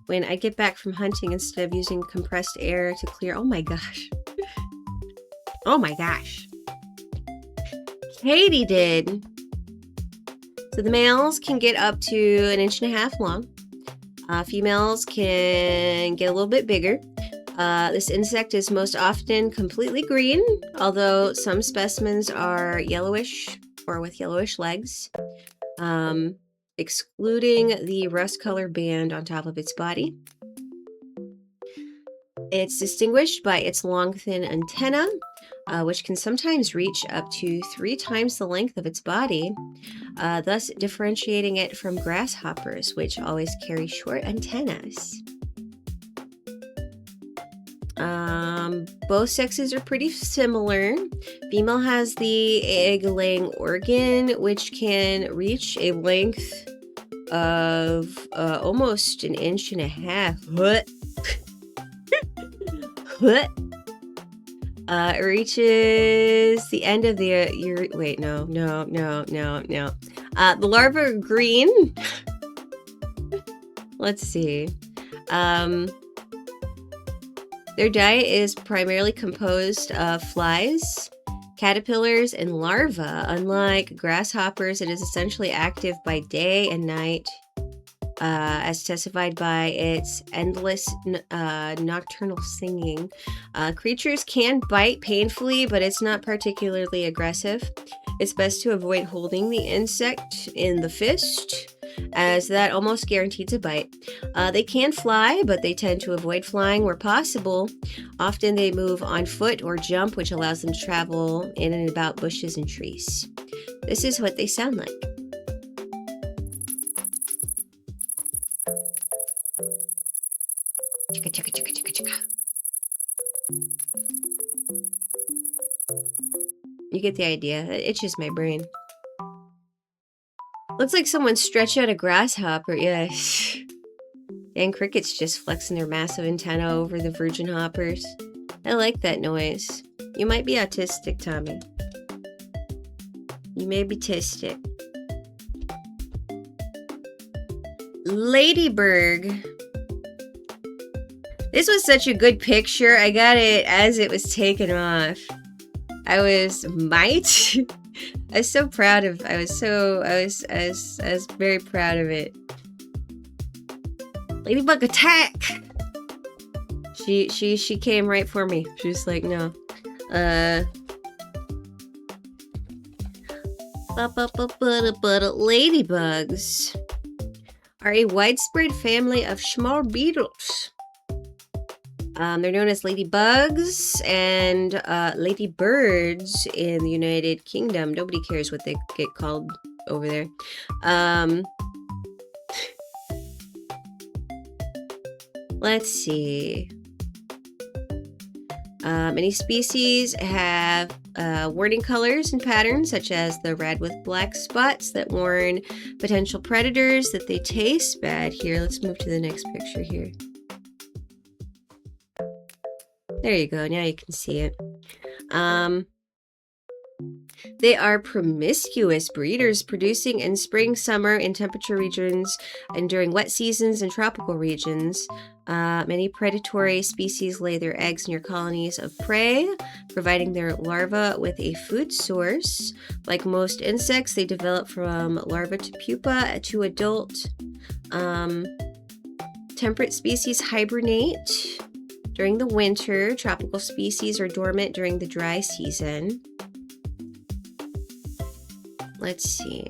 [SPEAKER 1] when I get back from hunting instead of using compressed air to clear. Oh my gosh. Oh my gosh. Katydid. So the males can get up to 1.5 inches long. Females can get a little bit bigger. This insect is most often completely green, although some specimens are yellowish or with yellowish legs, excluding the rust color band on top of its body. It's distinguished by its long, thin antenna, which can sometimes reach up to 3 times the length of its body, thus differentiating it from grasshoppers, which always carry short antennas. Both sexes are pretty similar. Female has the egg-laying organ, which can reach a length of almost 1.5 inches. What? What? It reaches the end of the wait, no. The larvae are green. Let's see. Their diet is primarily composed of flies, caterpillars, and larvae. Unlike grasshoppers, it is essentially active by day and night, as testified by its endless nocturnal singing. Creatures can bite painfully, but it's not particularly aggressive. It's best to avoid holding the insect in the fist, as that almost guarantees a bite. They can fly, but they tend to avoid flying where possible. Often they move on foot or jump, which allows them to travel in and about bushes and trees. This is what they sound like. Chicka, chicka, chicka, chicka, chicka. You get the idea. It itches my brain. Looks like someone stretched out a grasshopper. Yes. And crickets just flexing their massive antenna over the virgin hoppers. I like that noise. You might be autistic, Tommy. You may be autistic. Ladybird. This was such a good picture. I got it as it was taken off. I was so proud of. I was very proud of it. Ladybug attack! She came right for me. She was like, no. Ladybugs are a widespread family of small beetles. They're known as ladybugs and ladybirds in the United Kingdom. Nobody cares what they get called over there. Let's see. Many species have warning colors and patterns, such as the red with black spots that warn potential predators that they taste bad. Here, let's move to the next picture here. There you go. Now you can see it. They are promiscuous breeders, producing in spring, summer, in temperature regions, and during wet seasons in tropical regions. Many predatory species lay their eggs near colonies of prey, providing their larvae with a food source. Like most insects, they develop from larva to pupa to adult. Temperate species hibernate during the winter. Tropical species are dormant during the dry season. Let's see.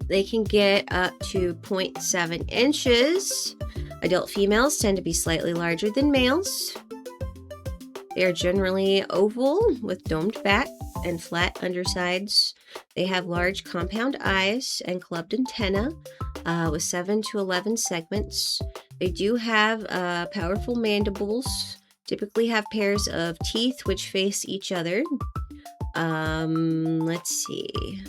[SPEAKER 1] They can get up to 0.7 inches. Adult females tend to be slightly larger than males. They are generally oval with domed back and flat undersides. They have large compound eyes and clubbed antennae with 7 to 11 segments. They do have powerful mandibles. Typically have pairs of teeth which face each other. Let's see.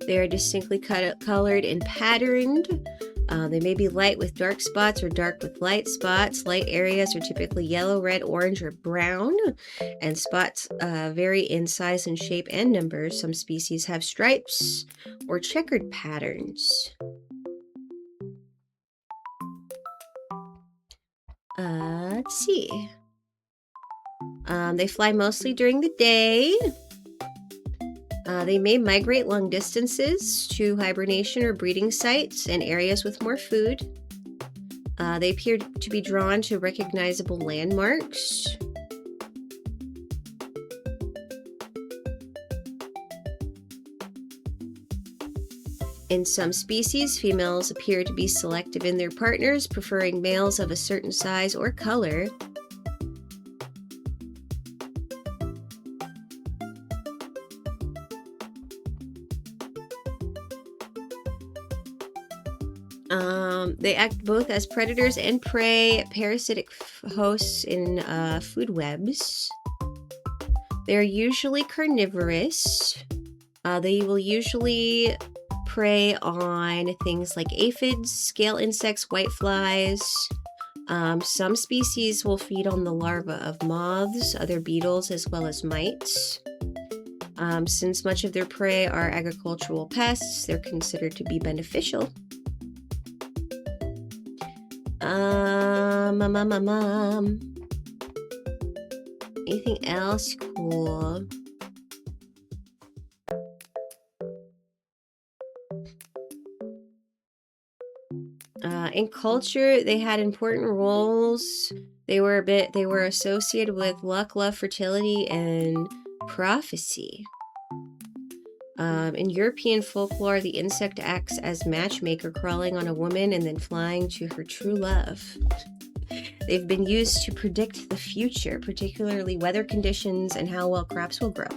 [SPEAKER 1] They are distinctly colored and patterned. They may be light with dark spots or dark with light spots. Light areas are typically yellow, red, orange, or brown, and spots vary in size and shape and numbers. Some species have stripes or checkered patterns. Let's see. They fly mostly during the day. They may migrate long distances to hibernation or breeding sites and areas with more food. They appear to be drawn to recognizable landmarks. In some species, females appear to be selective in their partners, preferring males of a certain size or color. They act both as predators and prey, parasitic hosts in food webs. They are usually carnivorous. They will usually prey on things like aphids, scale insects, whiteflies. Some species will feed on the larvae of moths, other beetles, as well as mites. Since much of their prey are agricultural pests, they're considered to be beneficial. Anything else cool? In culture, they had important roles. They were associated with luck, love, fertility, and prophecy. In European folklore, the insect acts as matchmaker, crawling on a woman and then flying to her true love. They've been used to predict the future, particularly weather conditions and how well crops will grow.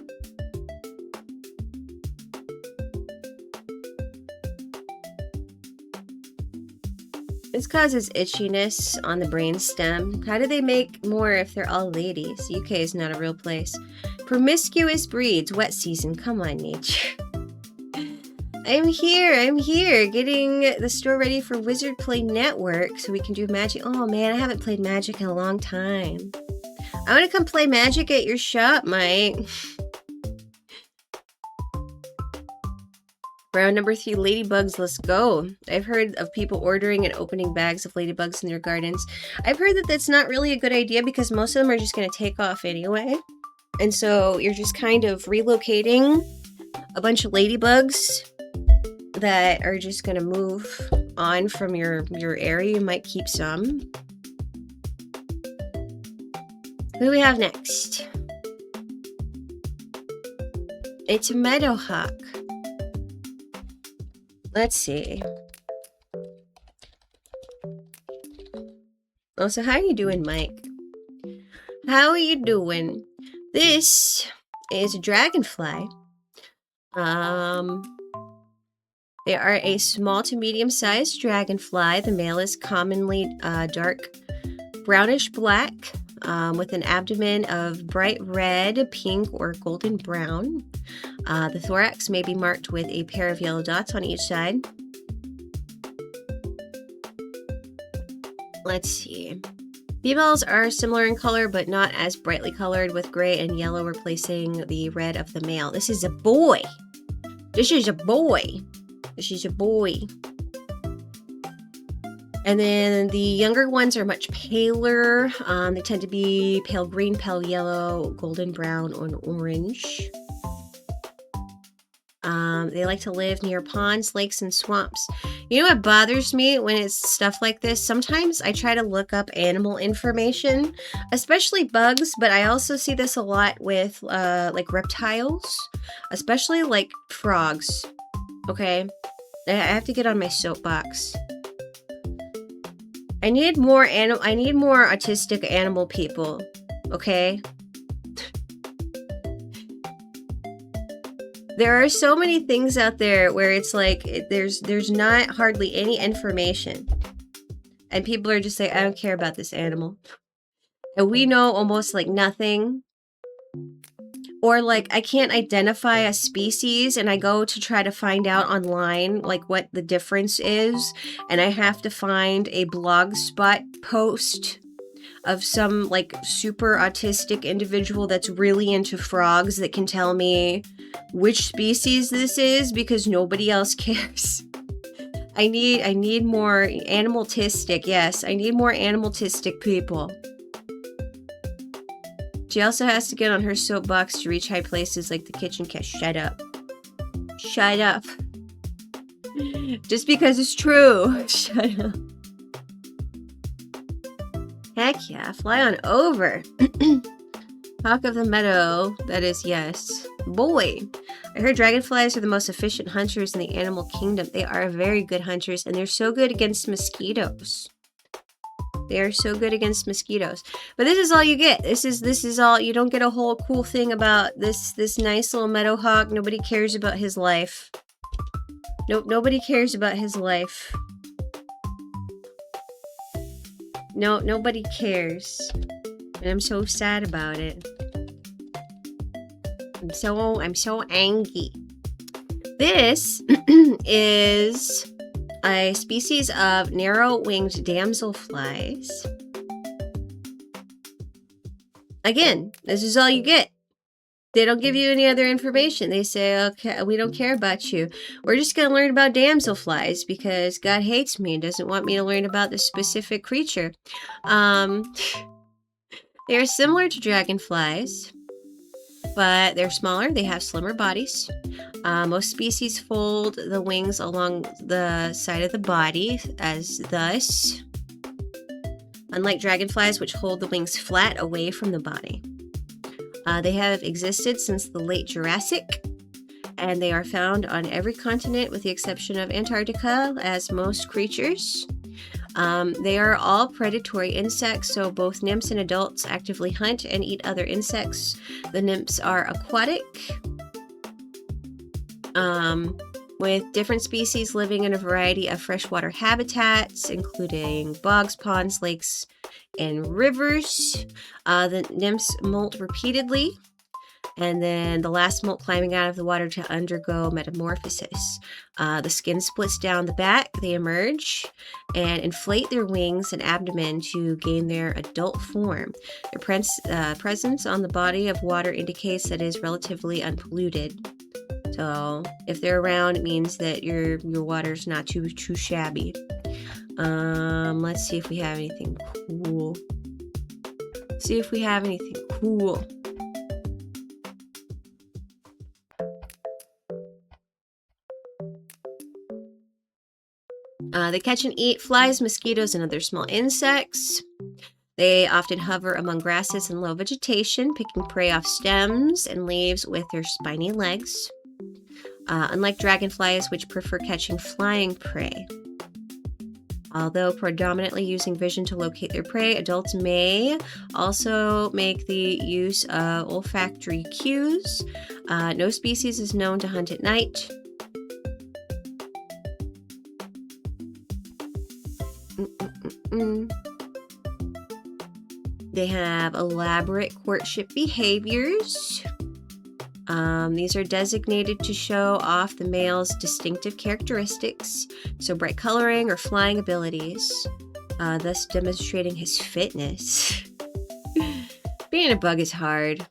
[SPEAKER 1] This causes itchiness on the brainstem. How do they make more if they're all ladies? UK is not a real place. Promiscuous breeds, wet season. Come on, nature. I'm here, getting the store ready for Wizard Play Network so we can do Magic. Oh man, I haven't played Magic in a long time. I want to come play Magic at your shop, Mike. Round number 3, ladybugs, let's go. I've heard of people ordering and opening bags of ladybugs in their gardens. I've heard that that's not really a good idea because most of them are just going to take off anyway. And so you're just kind of relocating a bunch of ladybugs that are just going to move on from your area. You might keep some. Who do we have next? It's a meadowhawk. Let's see. Oh, so how are you doing, Mike? How are you doing? This is a dragonfly. They are a small to medium-sized dragonfly. The male is commonly dark brownish black with an abdomen of bright red, pink, or golden brown. The thorax may be marked with a pair of yellow dots on each side. Let's see. Females are similar in color, but not as brightly colored, with gray and yellow replacing the red of the male. This is a boy. This is a boy. This is a boy. And then the younger ones are much paler. They tend to be pale green, pale yellow, golden brown, and orange. They like to live near ponds, lakes, and swamps. You know what bothers me when it's stuff like this? Sometimes I try to look up animal information, especially bugs, but I also see this a lot with like reptiles, especially like frogs. Okay, I have to get on my soapbox. I need more autistic animal people. Okay. There are so many things out there where it's like there's not hardly any information, and people are just like, I don't care about this animal, and we know almost like nothing. Or like I can't identify a species, and I go to try to find out online like what the difference is, and I have to find a blogspot post of some like super autistic individual that's really into frogs that can tell me which species this is, because nobody else cares. I need more animaltistic. Yes, I need more animaltistic people. She also has to get on her soapbox to reach high places like the kitchen cat. Shut up. Shut up. Just because it's true. Shut up. Heck yeah, fly on over. Hawk of the meadow, that is yes. Boy, I heard dragonflies are the most efficient hunters in the animal kingdom. They are very good hunters, and they're so good against mosquitoes. They are so good against mosquitoes. But this is all you get. This is all. You don't get a whole cool thing about this nice little meadow hawk. Nobody cares about his life. Nope, nobody cares about his life. No, nobody cares. And I'm so sad about it. I'm so angry. This is a species of narrow-winged damselflies. Again, this is all you get. They don't give you any other information. They say, okay, we don't care about you. We're just going to learn about damselflies because God hates me and doesn't want me to learn about this specific creature. They are similar to dragonflies, but they're smaller. They have slimmer bodies. Most species fold the wings along the side of the body as thus. Unlike dragonflies, which hold the wings flat away from the body. They have existed since the late Jurassic, and they are found on every continent with the exception of Antarctica, as most creatures. They are all predatory insects, so both nymphs and adults actively hunt and eat other insects. The nymphs are aquatic, with different species living in a variety of freshwater habitats, including bogs, ponds, lakes, and rivers. The nymphs molt repeatedly, and then the last molt climbing out of the water to undergo metamorphosis. The skin splits down the back, they emerge and inflate their wings and abdomen to gain their adult form. Their presence on the body of water indicates that it is relatively unpolluted. So if they're around, it means that your water's not too shabby. Let's see if we have anything cool. They catch and eat flies, mosquitoes, and other small insects. They often hover among grasses and low vegetation, picking prey off stems and leaves with their spiny legs. Unlike dragonflies, which prefer catching flying prey. Although predominantly using vision to locate their prey, adults may also make the use of olfactory cues. No species is known to hunt at night. They have elaborate courtship behaviors. These are designated to show off the male's distinctive characteristics, so bright coloring or flying abilities, thus demonstrating his fitness. Being a bug is hard.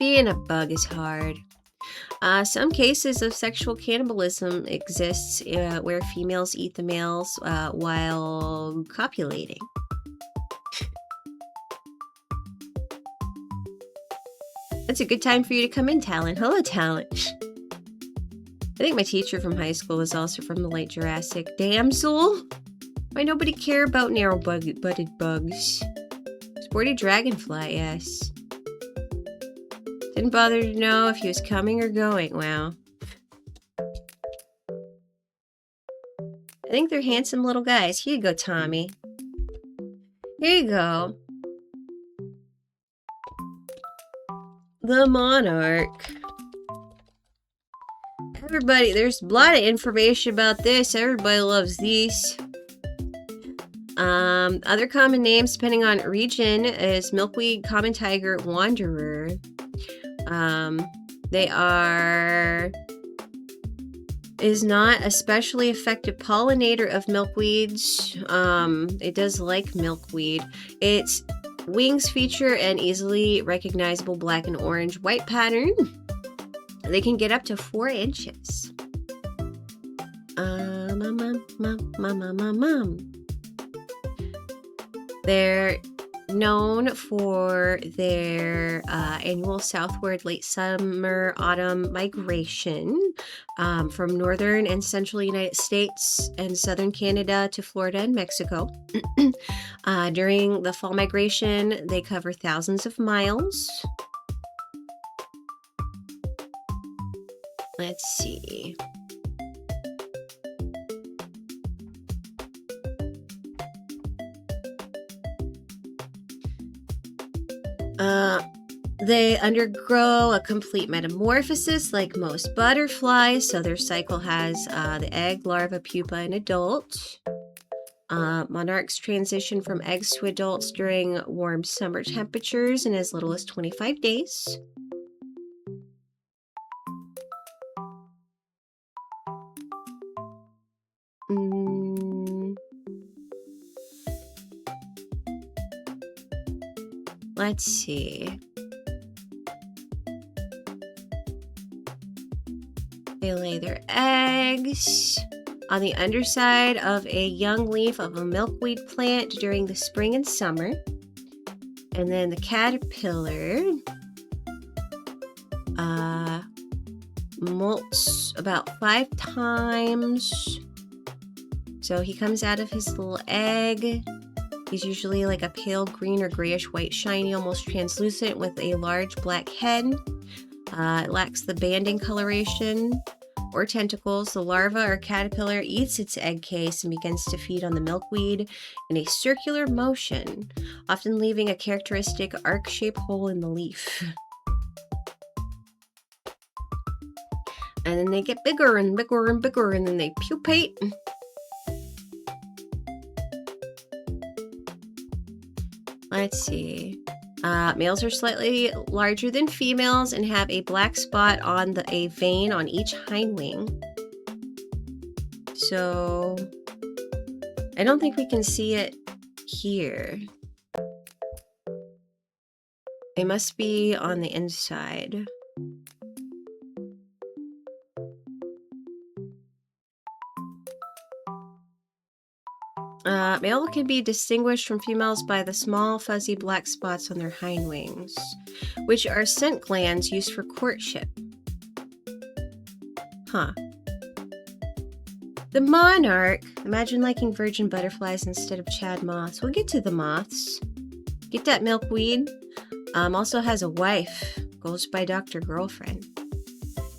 [SPEAKER 1] Being a bug is hard. Some cases of sexual cannibalism exists where females eat the males while copulating. That's a good time for you to come in, Talon. Hello, Talon. I think my teacher from high school was also from the late Jurassic. Damsel? Why nobody care about narrow-butted bugs? Sporty dragonfly, yes. Didn't bother to know if he was coming or going. Wow. I think they're handsome little guys. Here you go, Tommy. Here you go. The monarch. Everybody, there's a lot of information about this. Everybody loves these. Other common names, depending on region, is milkweed, common tiger, wanderer. Is not especially effective pollinator of milkweeds. It does like milkweed. Its wings feature an easily recognizable black and orange white pattern. They can get up to 4 inches. They're known for their annual southward late summer autumn migration from northern and central United States and southern Canada to Florida and Mexico. During the fall migration, they cover thousands of miles. Let's see. They undergo a complete metamorphosis like most butterflies, so their cycle has the egg, larva, pupa, and adult. Monarchs transition from eggs to adults during warm summer temperatures in as little as 25 days. Let's see. They lay their eggs on the underside of a young leaf of a milkweed plant during the spring and summer. And then the caterpillar molts about 5 times. So he comes out of his little egg. He's usually like a pale green or grayish white, shiny, almost translucent with a large black head. It lacks the banding coloration or tentacles. The larva or caterpillar eats its egg case and begins to feed on the milkweed in a circular motion, often leaving a characteristic arc-shaped hole in the leaf. And then they get bigger and bigger and bigger, and then they pupate. Let's see. Males are slightly larger than females and have a black spot on a vein on each hind wing. So, I don't think we can see it here. It must be on the inside. Male can be distinguished from females by the small fuzzy black spots on their hind wings, which are scent glands used for courtship. Huh. The monarch. Imagine liking virgin butterflies instead of Chad moths. We'll get to the moths. Get that milkweed. Also has a wife. Goes by Dr. Girlfriend.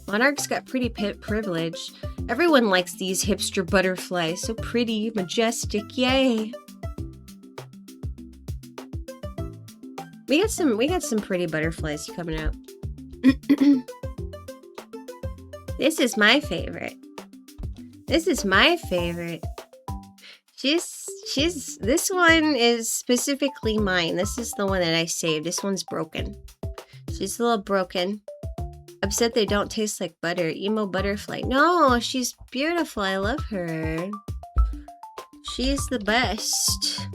[SPEAKER 1] Monarchs got pretty privileged. Everyone likes these hipster butterflies. So pretty, majestic, yay. We got some pretty butterflies coming out. This is my favorite. This is my favorite. This one is specifically mine. This is the one that I saved. This one's broken. She's a little broken. Upset they don't taste like butter. Emo butterfly. No, she's beautiful. I love her. She's the best.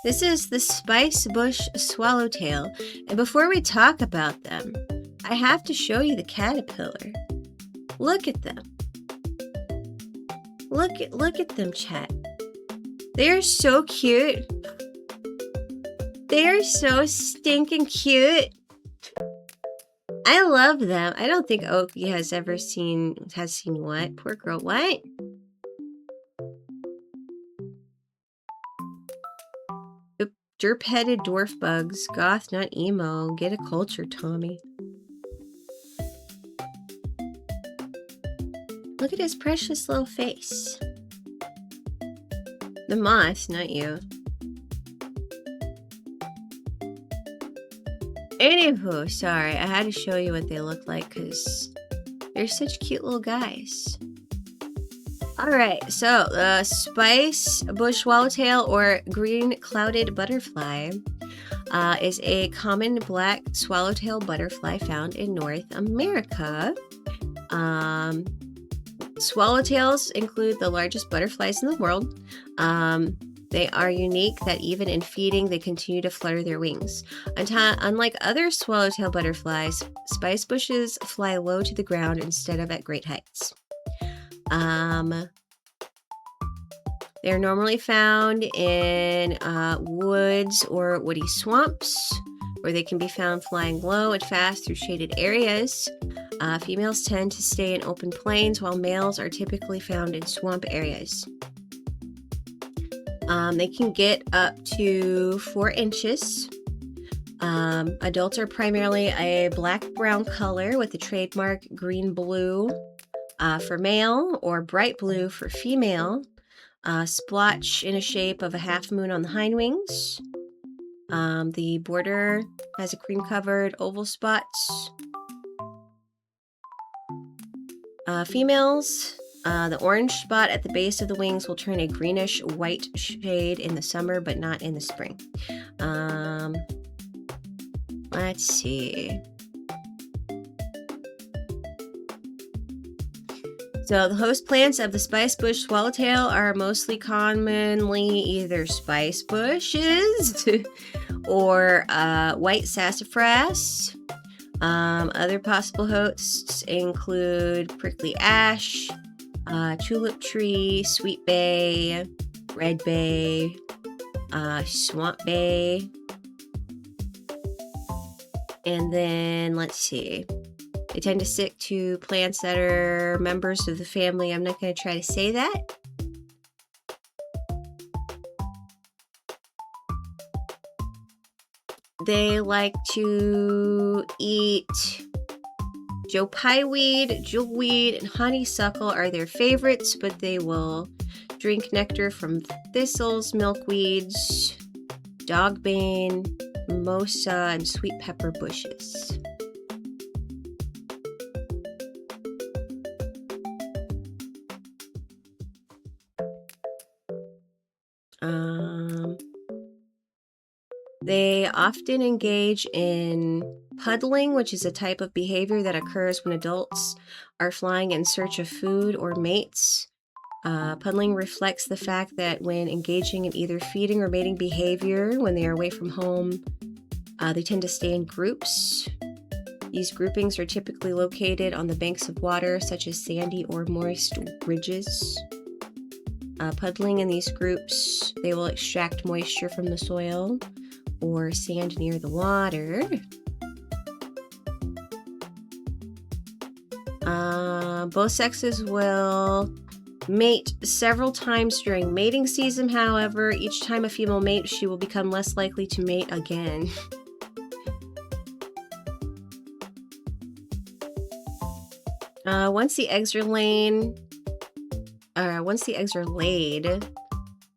[SPEAKER 1] This is the spice bush swallowtail. And before we talk about them, I have to show you the caterpillar. Look at them. Look at them, chat. They're so cute. They're so stinking cute. I love them. I don't think Oki has seen what? Poor girl. What? Derp-headed dwarf bugs. Goth, not emo. Get a culture, Tommy. Look at his precious little face. The moth, not you. Anywho, sorry, I had to show you what they look like because they're such cute little guys. Alright, so the spice bush swallowtail or green clouded butterfly is a common black swallowtail butterfly found in North America. Swallowtails include the largest butterflies in the world. They are unique that even in feeding, they continue to flutter their wings. Unlike other swallowtail butterflies, spice bushes fly low to the ground instead of at great heights. They're normally found in woods or woody swamps, where they can be found flying low and fast through shaded areas. Females tend to stay in open plains, while males are typically found in swamp areas. They can get up to 4 inches. Adults are primarily a black-brown color with the trademark green-blue for male or bright blue for female. Splotch in a shape of a half moon on the hind wings. The border has a cream-covered oval spots. Females, the orange spot at the base of the wings will turn a greenish-white shade in the summer, but not in the spring. Let's see. So the host plants of the spice bush swallowtail are mostly commonly either spice bushes or white sassafras. Other possible hosts include prickly ash, tulip tree, sweet bay, red bay, swamp bay. And then, let's see. They tend to stick to plants that are members of the family. I'm not going to try to say that. They like to eat Joe Pye weed, jewelweed, and honeysuckle are their favorites, but they will drink nectar from thistles, milkweeds, dogbane, mimosa, and sweet pepper bushes. They often engage in puddling, which is a type of behavior that occurs when adults are flying in search of food or mates. Puddling reflects the fact that when engaging in either feeding or mating behavior when they are away from home, they tend to stay in groups. These groupings are typically located on the banks of water, such as sandy or moist ridges. Puddling in these groups, they will extract moisture from the soil or sand near the water. Both sexes will mate several times during mating season. However, each time a female mates, she will become less likely to mate again. Once the eggs are laid, once the eggs are laid,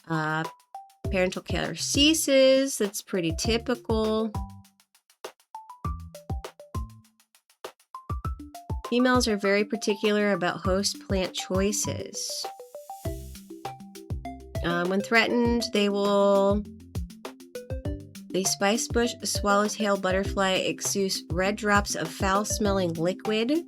[SPEAKER 1] parental care ceases. That's pretty typical. Females are very particular about host plant choices. When threatened, the spice bush swallowtail butterfly exudes red drops of foul-smelling liquid.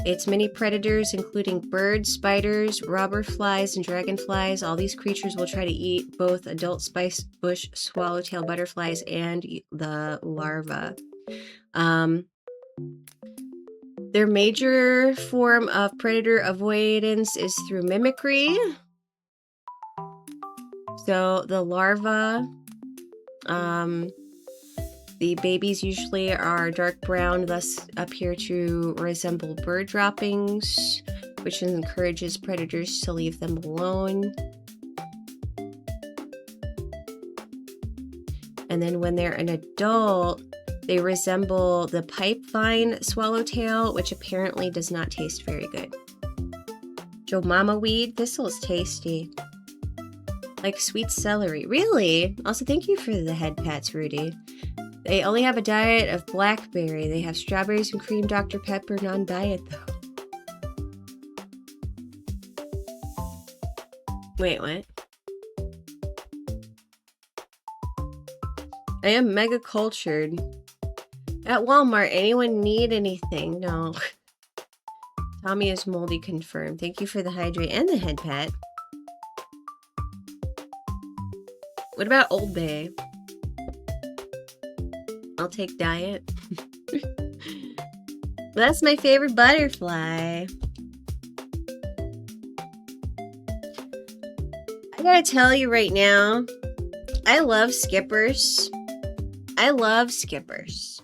[SPEAKER 1] Its many predators, including birds, spiders, robber flies, and dragonflies, all these creatures will try to eat both adult spice bush swallowtail butterflies and the larva. Their major form of predator avoidance is through mimicry. So the larva, the babies usually are dark brown, thus appear to resemble bird droppings, which encourages predators to leave them alone. And then when they're an adult, they resemble the pipevine swallowtail, which apparently does not taste very good. Jomama weed, thistle is tasty. Like sweet celery. Really? Also, thank you for the head pats, Rudy. They only have a diet of blackberry. They have strawberries and cream Dr. Pepper, non-diet though. Wait, what? I am mega cultured. At Walmart, anyone need anything? No. Tommy is moldy confirmed. Thank you for the hydrate and the head pat. What about Old Bay? I'll take diet. That's my favorite butterfly. I gotta tell you right now, I love skippers. I love skippers.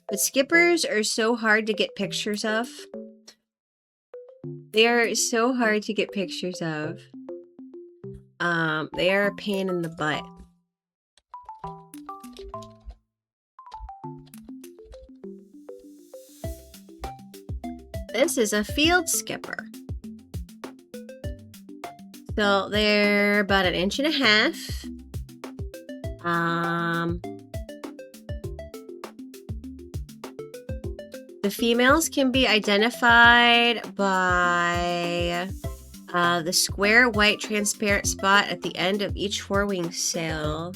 [SPEAKER 1] But skippers are so hard to get pictures of. They are so hard to get pictures of. They are a pain in the butt. This is a field skipper. So they're about 1.5 inches. The females can be identified by the square white transparent spot at the end of each forewing sail.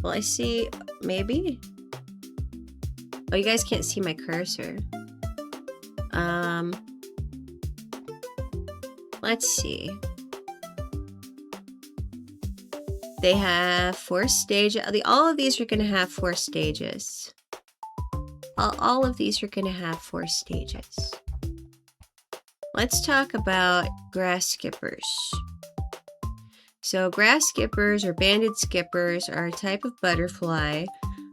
[SPEAKER 1] Well, I see, maybe? Oh, you guys can't see my cursor. Let's see. They have 4 stages. All of these are going to have 4 stages. All of these are going to have 4 stages. Let's talk about grass skippers. So grass skippers or banded skippers are a type of butterfly.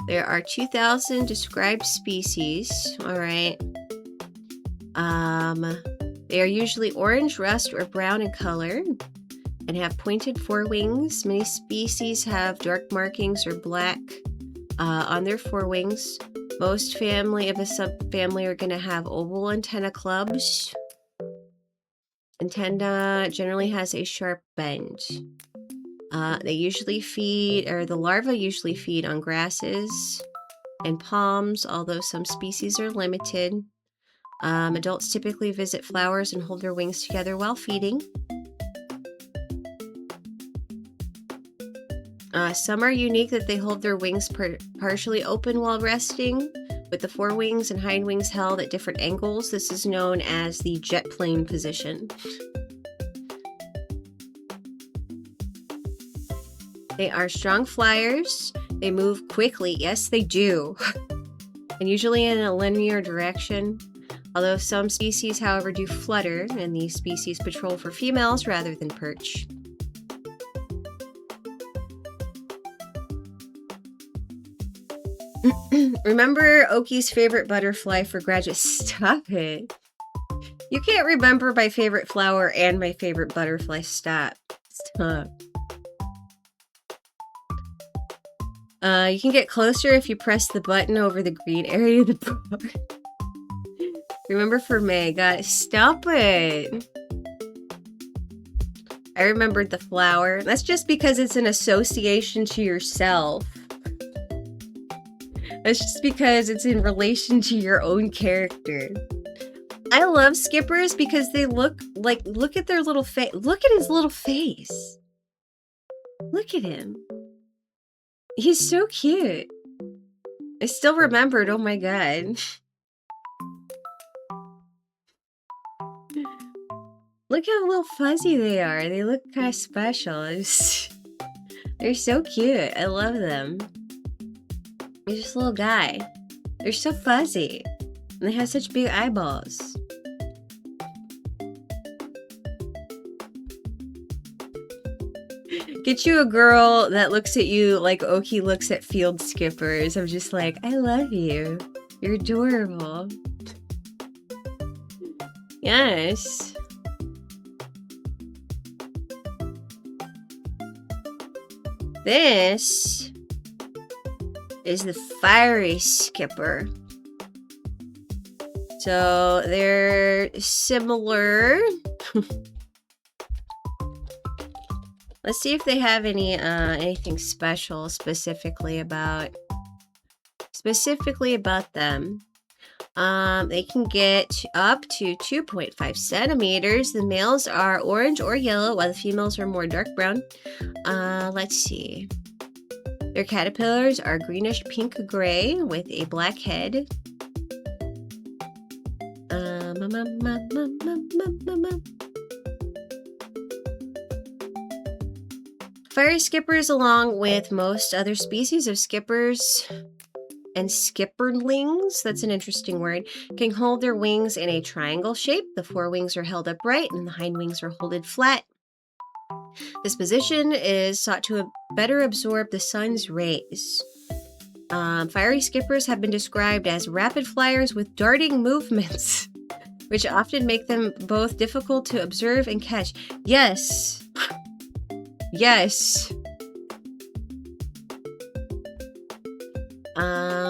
[SPEAKER 1] There are 2,000 described species. All right. They are usually orange, rust, or brown in color and have pointed forewings. Many species have dark markings or black on their forewings. Most family of a subfamily are going to have oval antenna clubs. Antenna generally has a sharp bend. They usually feed, or the larvae usually feed on grasses and palms, although some species are limited. Adults typically visit flowers and hold their wings together while feeding. Some are unique that they hold their wings partially open while resting, with the forewings and hind wings held at different angles. This is known as the jet plane position. They are strong flyers. They move quickly. Yes, they do. And usually in a linear direction. Although some species, however, do flutter, and these species patrol for females rather than perch. Remember Oki's favorite butterfly for graduate? Stop it. You can't remember my favorite flower and my favorite butterfly. Stop. Stop. You can get closer if you press the button over the green area of the board. Remember for May. God, stop it. I remembered the flower. That's just because it's an association to yourself. That's just because it's in relation to your own character. I love skippers because they look at their little face. Look at his little face. Look at him. He's so cute. I still remembered, oh my god. Look how little fuzzy they are. They look kind of special. They're so cute. I love them. He's just a little guy. They're so fuzzy. And they have such big eyeballs. Get you a girl that looks at you like Oki looks at field skippers. I'm just like, I love you. You're adorable. Yes. This is the fiery skipper. So they're similar. Let's see if they have anything special specifically about them. They can get up to 2.5 centimeters. The males are orange or yellow, while the females are more dark brown. Let's see. Their caterpillars are greenish pink gray with a black head. Fiery skippers, along with most other species of skippers and skipperlings, that's an interesting word, can hold their wings in a triangle shape. The forewings are held upright and the hind wings are holded flat. This position is sought to better absorb the sun's rays. Fiery skippers have been described as rapid flyers with darting movements, which often make them both difficult to observe and catch. Yes. Yes.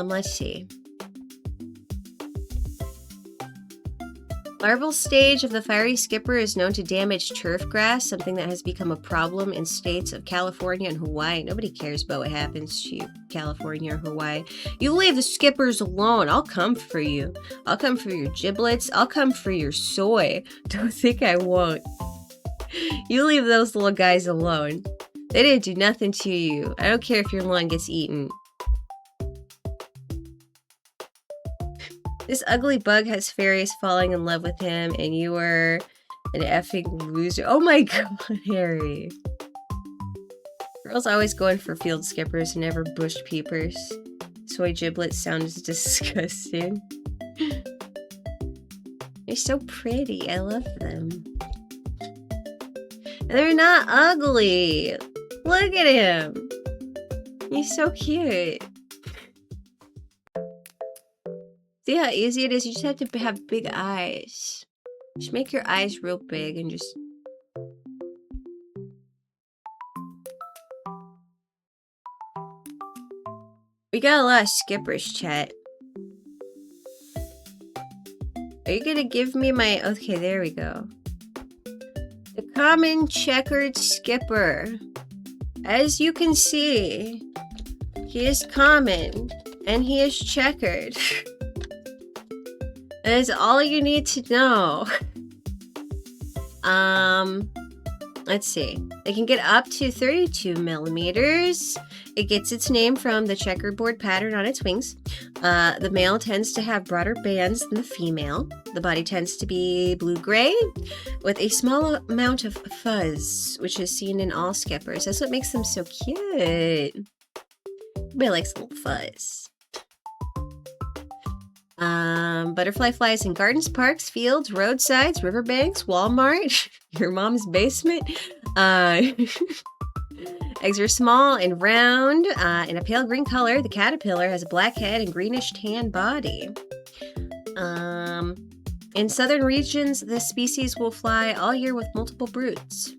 [SPEAKER 1] Let's see. Larval stage of the fiery skipper is known to damage turf grass, something that has become a problem in states of California and Hawaii. Nobody cares about what happens to you, California or Hawaii. You leave the skippers alone. I'll come for you. I'll come for your giblets. I'll come for your soy. Don't think I won't. You leave those little guys alone. They didn't do nothing to you. I don't care if your lawn gets eaten. This ugly bug has fairies falling in love with him, and you are an effing loser. Oh my god, Harry. Girls always going for field skippers and never bush peepers. Soy giblets sounds disgusting. They're so pretty. I love them. And they're not ugly. Look at him. He's so cute. See how easy it is? You just have to have big eyes. Just make your eyes real big and just... We got a lot of skippers, chat. Are you gonna give me my... Okay, there we go. The common checkered skipper. As you can see, he is common and he is checkered. That is all you need to know. Let's see. They can get up to 32 millimeters. It gets its name from the checkerboard pattern on its wings. The male tends to have broader bands than the female. The body tends to be blue-gray with a small amount of fuzz, which is seen in all skippers. That's what makes them so cute. Everybody likes a little fuzz. Butterfly flies in gardens, parks, fields, roadsides, riverbanks, Walmart, your mom's basement. Eggs are small and round, in a pale green color. The caterpillar has a black head and greenish tan body. In southern regions, this species will fly all year with multiple broods.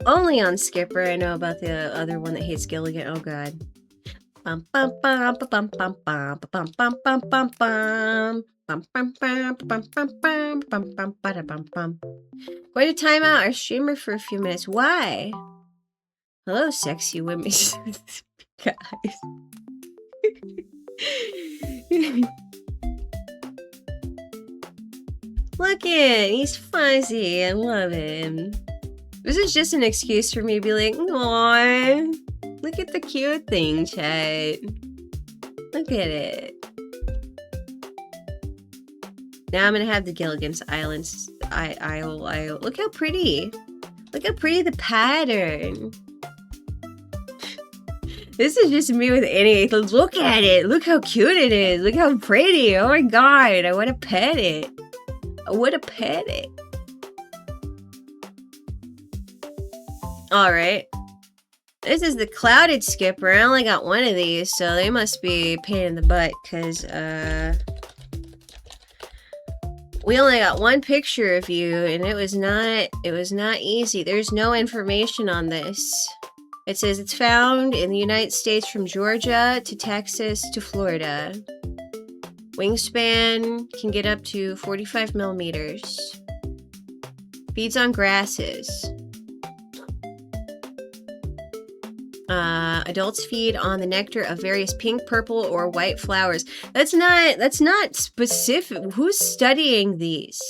[SPEAKER 1] Only on Skipper, I know about the other one that hates Gilligan. Oh god. Bum bum bum bum bum bum bum bum bum bum bum bum Bum, bum, bum, bum, bum, bum, bum, bum, bada, bum, bum. Going to time out our streamer for a few minutes. Why? Hello, sexy women. Guys. Look at, he's fuzzy. I love him. This is just an excuse for me to be like, aww, look at the cute thing, chat. Look at it. Now I'm gonna have the Gilligan's Islands Isle. Look how pretty. Look how pretty the pattern. This is just me with any. Look at it. Look how cute it is. Look how pretty. Oh my god. I want to pet it. I want to pet it. Alright. This is the clouded skipper. I only got one of these, so they must be a pain in the butt, because, we only got one picture of you, and it was not easy. There's no information on this. It says it's found in the United States from Georgia to Texas to Florida. Wingspan can get up to 45 millimeters. Feeds on grasses. Adults feed on the nectar of various pink, purple, or white flowers. That's not specific. Who's studying these?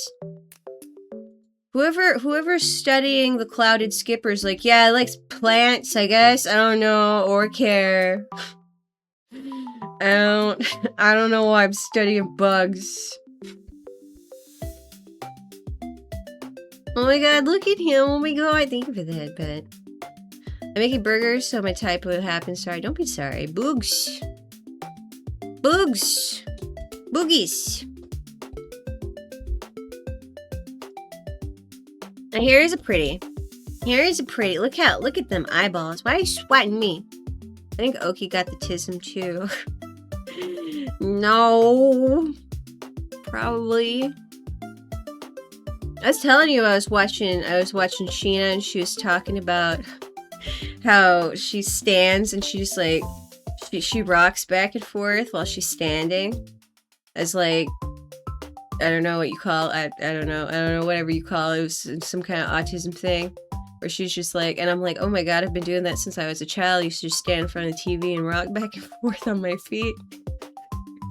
[SPEAKER 1] Whoever's studying the clouded skipper's like, yeah, it likes plants, I guess. I don't know, or care. I don't know why I'm studying bugs. Oh my god, look at him. Oh my god, thank you for that, but I'm making burgers, so my typo happened. Sorry, don't be sorry. Boogs. Boogs. Boogies. Now here is a pretty. Here is a pretty. Look at them eyeballs. Why are you swatting me? I think Oki got the tism too. No. Probably. I was telling you I was watching Sheena, and she was talking about how she stands and she just like she rocks back and forth while she's standing. As like, I don't know what you call it. I don't know whatever you call it. It was some kind of autism thing where she's just like, and I'm like, oh my god, I've been doing that since I was a child. I used to just stand in front of the TV and rock back and forth on my feet.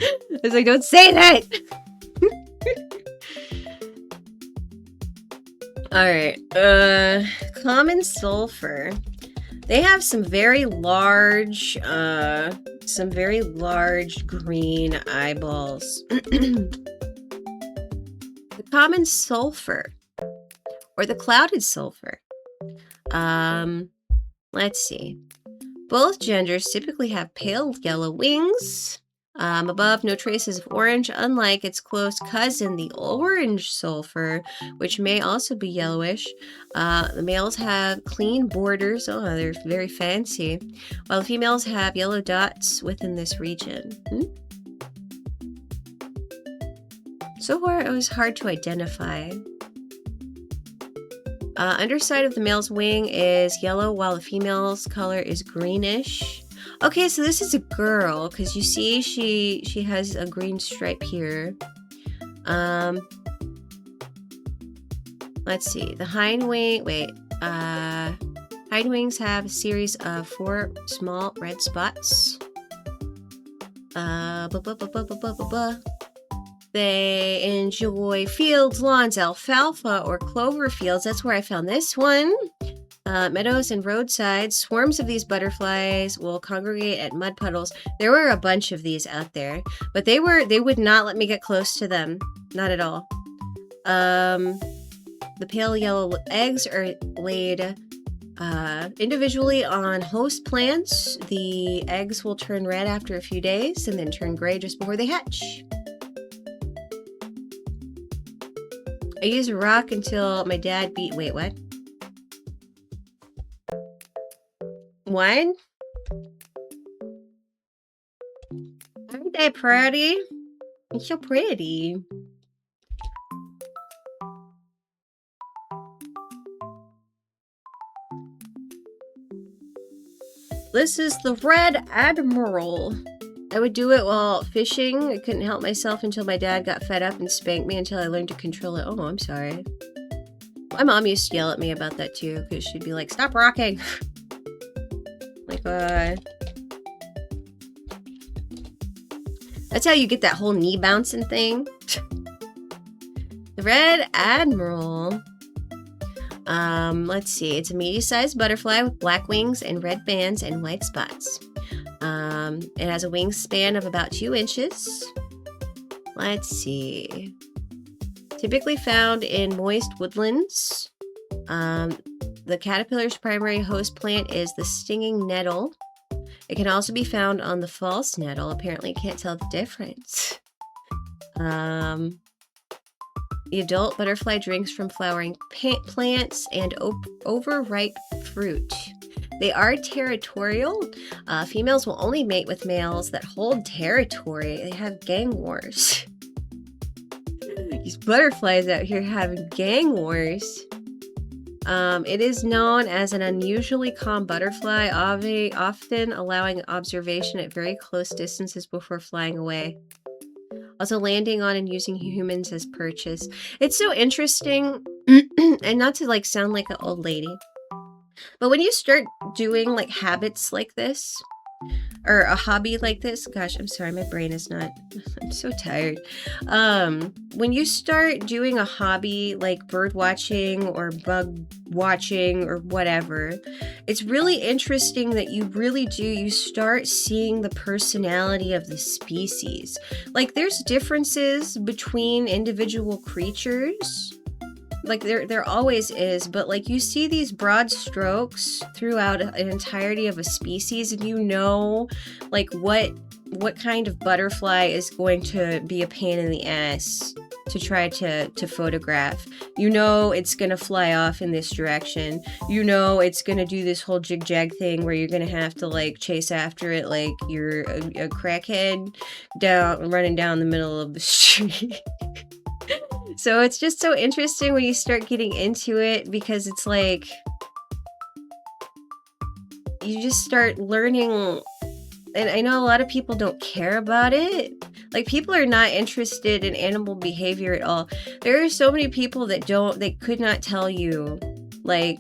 [SPEAKER 1] I was like, don't say that. Alright, common sulfur. They have some very large green eyeballs. The common sulfur, or the clouded sulfur. Let's see. Both genders typically have pale yellow wings. Above, no traces of orange, unlike its close cousin, the orange sulfur, which may also be yellowish. The males have clean borders. Oh, they're very fancy. While the females have yellow dots within this region. So far, it was hard to identify. Underside of the male's wing is yellow, while the female's color is greenish. Okay, so this is a girl, because you see she has a green stripe here. Let's see. The hind wing, hind wings have a series of 4 small red spots. They enjoy fields, lawns, alfalfa, or clover fields. That's where I found this one. Meadows and roadsides. Swarms of these butterflies will congregate at mud puddles. There were a bunch of these out there, but they would not let me get close to them. Not at all. The pale yellow eggs are laid individually on host plants. The eggs will turn red after a few days and then turn gray just before they hatch. I used a rock until my dad beat. Wait, what? What? Aren't they pretty? It's so pretty. This is the Red Admiral. I would do it while fishing. I couldn't help myself until my dad got fed up and spanked me until I learned to control it. Oh, I'm sorry. My mom used to yell at me about that too, because she'd be like, stop rocking. Like, that's how you get that whole knee bouncing thing. The Red Admiral. Let's see. It's a medium-sized butterfly with black wings and red bands and white spots. It has a wingspan of about 2 inches. Let's see. Typically found in moist woodlands. The caterpillar's primary host plant is the stinging nettle. It can also be found on the false nettle. Apparently, you can't tell the difference. The adult butterfly drinks from flowering plants and overripe fruit. They are territorial. Females will only mate with males that hold territory. They have gang wars. These butterflies out here having gang wars. It is known as an unusually calm butterfly, often allowing observation at very close distances before flying away. Also landing on and using humans as perches. It's so interesting, and not to like sound like an old lady, but when you start doing like habits like this, or a hobby like this, gosh, I'm sorry, my brain is not, I'm so tired. When you start doing a hobby like bird watching or bug watching or whatever, it's really interesting that you start seeing the personality of the species. Like there's differences between individual creatures. Like there always is, but like you see these broad strokes throughout an entirety of a species, and you know like what kind of butterfly is going to be a pain in the ass to try to photograph. You know it's gonna fly off in this direction. You know it's gonna do this whole jig-jag thing where you're gonna have to like chase after it like you're a crackhead running down the middle of the street. So it's just so interesting when you start getting into it, because it's like you just start learning. And I know a lot of people don't care about it. Like people are not interested in animal behavior at all. There are so many people that they could not tell you like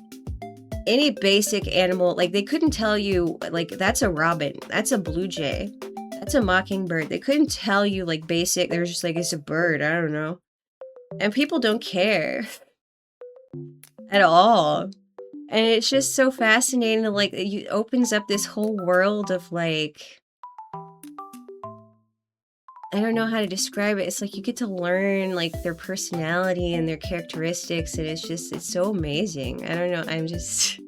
[SPEAKER 1] any basic animal. Like they couldn't tell you like that's a robin, that's a blue jay, that's a mockingbird. They couldn't tell you like basic. They're just like, it's a bird, I don't know. And people don't care at all. And it's just so fascinating. Like, it opens up this whole world of, like, I don't know how to describe it. It's like you get to learn, like, their personality and their characteristics. And it's so amazing. I don't know. I'm just...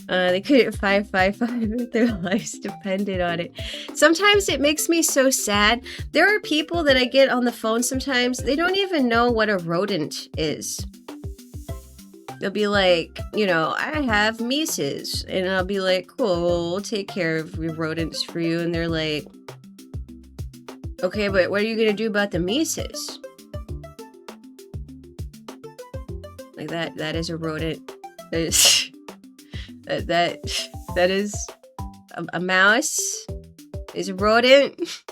[SPEAKER 1] they couldn't 555 if their lives depended on it. Sometimes it makes me so sad. There are people that I get on the phone sometimes, they don't even know what a rodent is. They'll be like, you know, I have Mises. And I'll be like, cool, we'll take care of your rodents for you. And they're like, okay, but what are you going to do about the Mises? Like that is a rodent. That is a mouse is a rodent.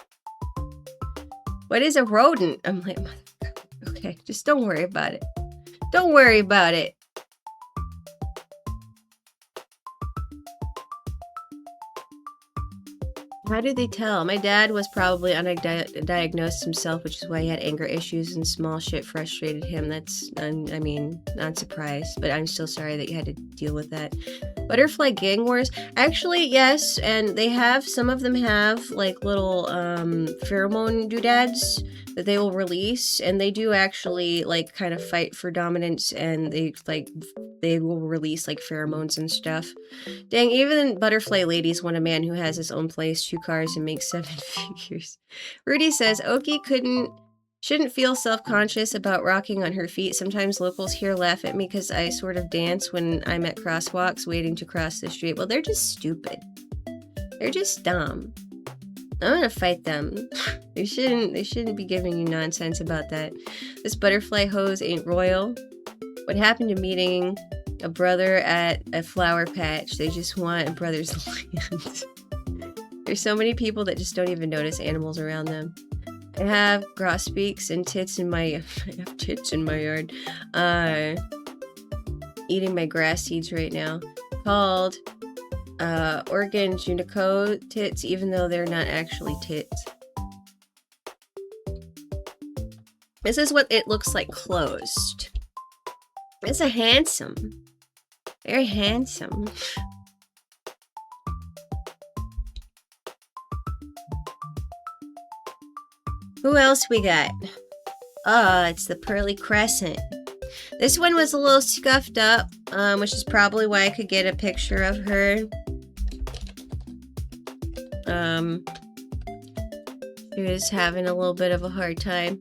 [SPEAKER 1] What is a rodent? I'm like, okay, just don't worry about it. Don't worry about it. How do they tell? My dad was probably undiagnosed himself, which is why he had anger issues and small shit frustrated him. That's, I mean, not surprised, but I'm still sorry that you had to deal with that. Butterfly gang wars? Actually, yes, and some of them have, like, little, pheromone doodads that they will release, and they do actually, like, kind of fight for dominance, and they will release, like, pheromones and stuff. Dang, even butterfly ladies want a man who has his own place, 2 cars, and makes 7 figures. Rudy says, Oki shouldn't feel self-conscious about rocking on her feet. Sometimes locals here laugh at me because I sort of dance when I'm at crosswalks waiting to cross the street. Well, they're just stupid. They're just dumb. I'm gonna fight them. They shouldn't be giving you nonsense about that. This butterfly hose ain't royal. What happened to meeting a brother at a flower patch? They just want a brother's land. There's so many people that just don't even notice animals around them. I have grosbeaks and tits in my I have tits in my yard. Eating my grass seeds right now. Called Oregon Junico tits, even though they're not actually tits. This is what it looks like closed. It's a handsome. Very handsome. Who else we got? Oh, it's the Pearly Crescent. This one was a little scuffed up, which is probably why I could get a picture of her. She was having a little bit of a hard time.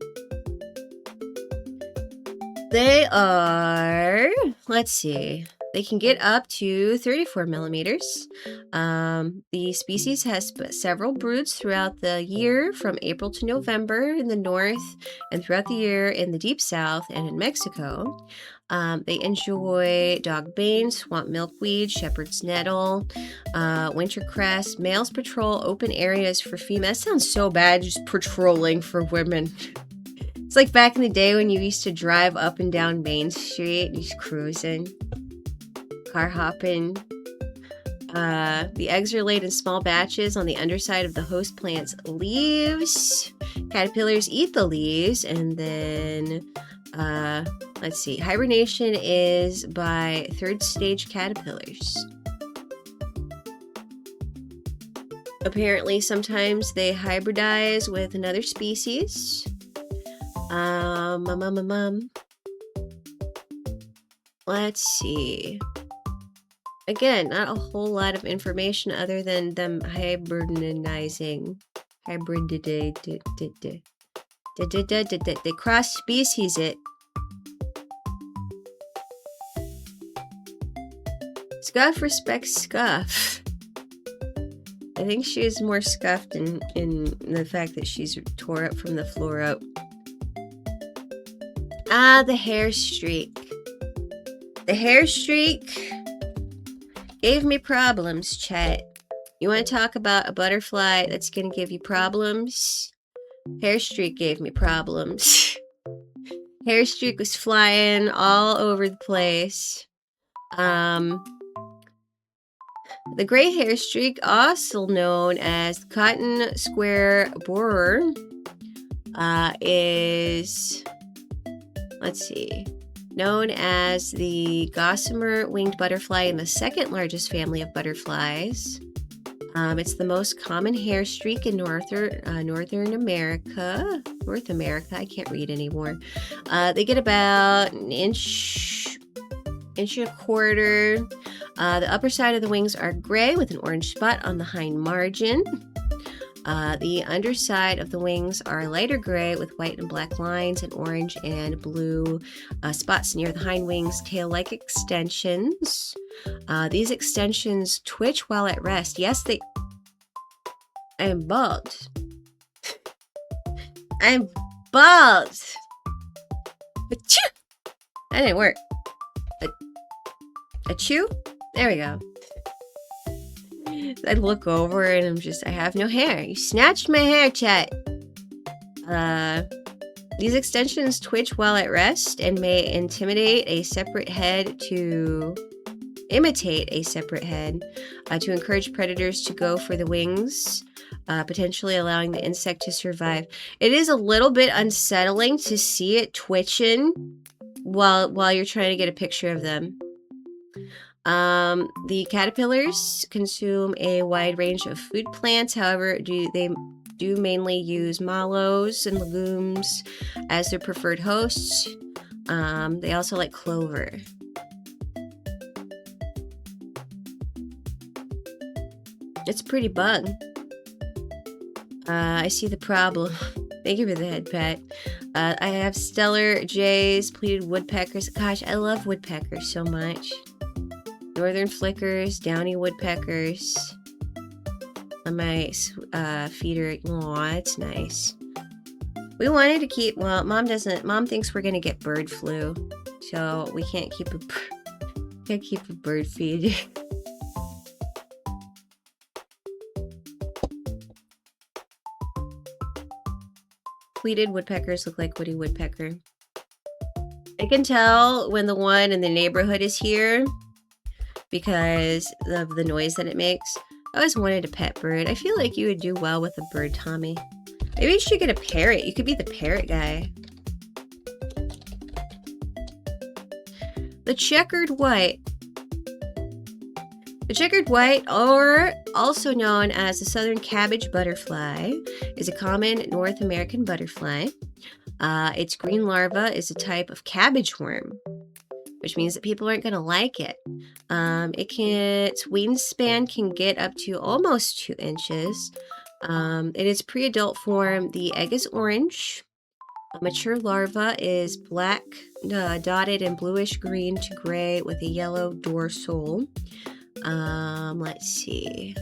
[SPEAKER 1] They are, let's see, they can get up to 34 millimeters. The species has several broods throughout the year from April to November in the north and throughout the year in the deep south and in Mexico. They enjoy dogbane, swamp milkweed, shepherd's nettle, wintercress. Males patrol open areas for females. That sounds so bad, just patrolling for women. It's like back in the day when you used to drive up and down Main Street, just cruising, car hopping. The eggs are laid in small batches on the underside of the host plant's leaves. Caterpillars eat the leaves, and then, let's see, hibernation is by third stage caterpillars. Apparently, sometimes they hybridize with another species. Let's see. Again, not a whole lot of information other than them hybridizing. They cross species it. Scuff respects Scuff. I think she is more scuffed in the fact that she's tore up from the floor up. Ah, the hair streak. The hair streak gave me problems, chat. You want to talk about a butterfly that's going to give you problems? Hair streak gave me problems. Hair streak was flying all over the place. The gray hair streak, also known as cotton square borer, is, let's see, known as the gossamer winged butterfly in the second largest family of butterflies. It's the most common hair streak in North America. I can't read anymore. They get about an inch and a quarter. The upper side of the wings are gray with an orange spot on the hind margin. The underside of the wings are lighter gray with white and black lines and orange and blue spots near the hind wings, tail-like extensions. These extensions twitch while at rest. Yes, I am bald. I'm bald. Achoo! That didn't work. Achoo? There we go. I look over and I have no hair. You snatched my hair, chat. These extensions twitch while at rest and may imitate a separate head to encourage predators to go for the wings, potentially allowing the insect to survive. It is a little bit unsettling to see it twitching while you're trying to get a picture of them. The caterpillars consume a wide range of food plants. However, they do mainly use mallows and legumes as their preferred hosts. They also like clover. It's a pretty bug. I see the problem. Thank you for the head pat. I have stellar jays, pleated woodpeckers. Gosh, I love woodpeckers so much. Northern flickers, downy woodpeckers. On my feeder. Aw, it's nice. We wanted to keep, well, Mom thinks we're gonna get bird flu. So we can't keep a bird feeder. Tweeted woodpeckers look like Woody Woodpecker. I can tell when the one in the neighborhood is here because of the noise that it makes. I always wanted a pet bird. I feel like you would do well with a bird, Tommy. Maybe you should get a parrot. You could be the parrot guy. The checkered white. The checkered white, or also known as the southern cabbage butterfly, is a common North American butterfly. Its green larva is a type of cabbage worm, which means that people aren't going to like it. Its wingspan can get up to almost 2 inches. In its pre-adult form, the egg is orange. A mature larva is black, dotted and bluish green to gray with a yellow dorsal. Let's see.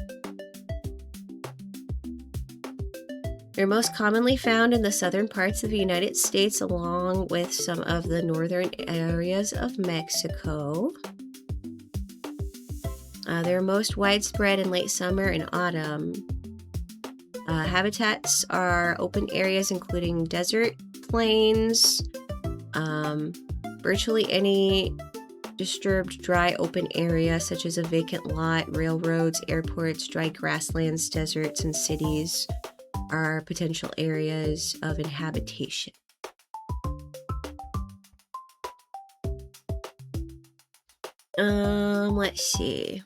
[SPEAKER 1] They're most commonly found in the southern parts of the United States, along with some of the northern areas of Mexico. They're most widespread in late summer and autumn. Habitats are open areas including desert, plains, virtually any disturbed dry open area such as a vacant lot, railroads, airports, dry grasslands, deserts, and cities are potential areas of inhabitation. Let's see.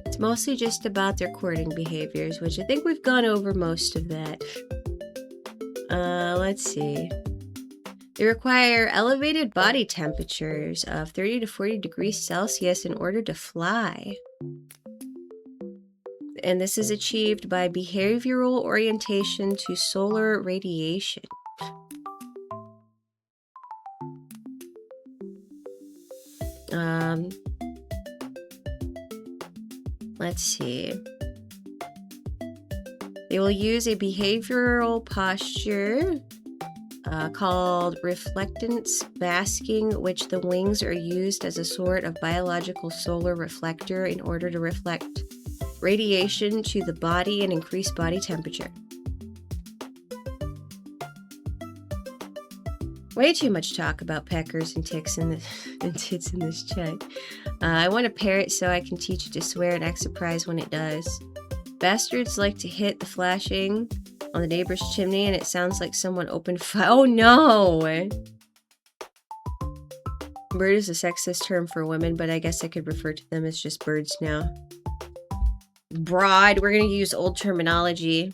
[SPEAKER 1] It's mostly just about their courting behaviors, which I think we've gone over most of that. Let's see. They require elevated body temperatures of 30 to 40 degrees Celsius in order to fly. And this is achieved by behavioral orientation to solar radiation. Let's see. They will use a behavioral posture called reflectance basking, which the wings are used as a sort of biological solar reflector in order to reflect radiation to the body and increase body temperature. Way too much talk about peckers and ticks and tits in this chat. I want a parrot so I can teach it to swear and act surprised when it does. Bastards like to hit the flashing on the neighbor's chimney and it sounds like someone opened fire. Oh no! Bird is a sexist term for women, but I guess I could refer to them as just birds now. Broad, we're gonna use old terminology.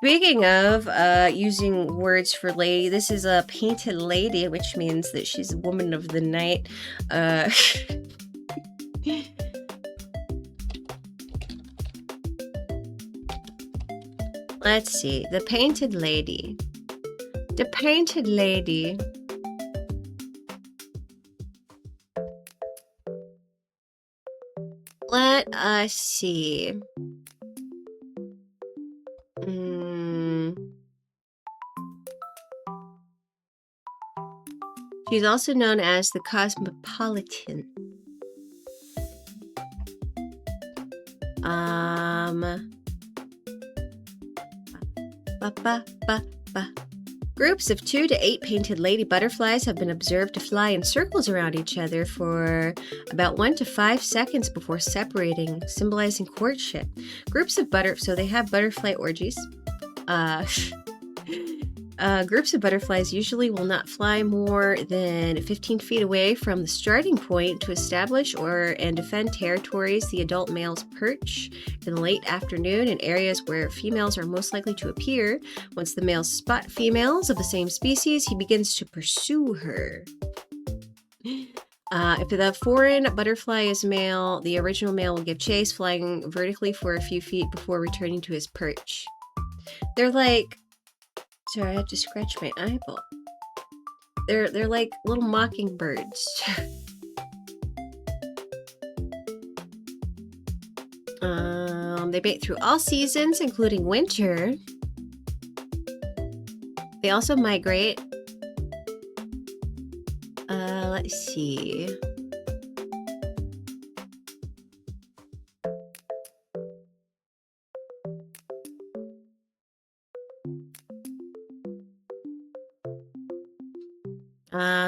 [SPEAKER 1] Speaking of using words for lady, this is a painted lady, which means that she's a woman of the night. Let's see. The painted lady. The painted lady. Let us see. She's also known as the cosmopolitan. Groups of 2 to 8 painted lady butterflies have been observed to fly in circles around each other for about 1 to 5 seconds before separating, symbolizing courtship. Groups of so they have butterfly orgies. Groups of butterflies usually will not fly more than 15 feet away from the starting point to establish and defend territories. The adult males perch in the late afternoon in areas where females are most likely to appear. Once the males spot females of the same species, he begins to pursue her. If the foreign butterfly is male, the original male will give chase, flying vertically for a few feet before returning to his perch. They're like... Sorry, I have to scratch my eyeball. They're like little mockingbirds. They mate through all seasons, including winter. They also migrate. Let's see.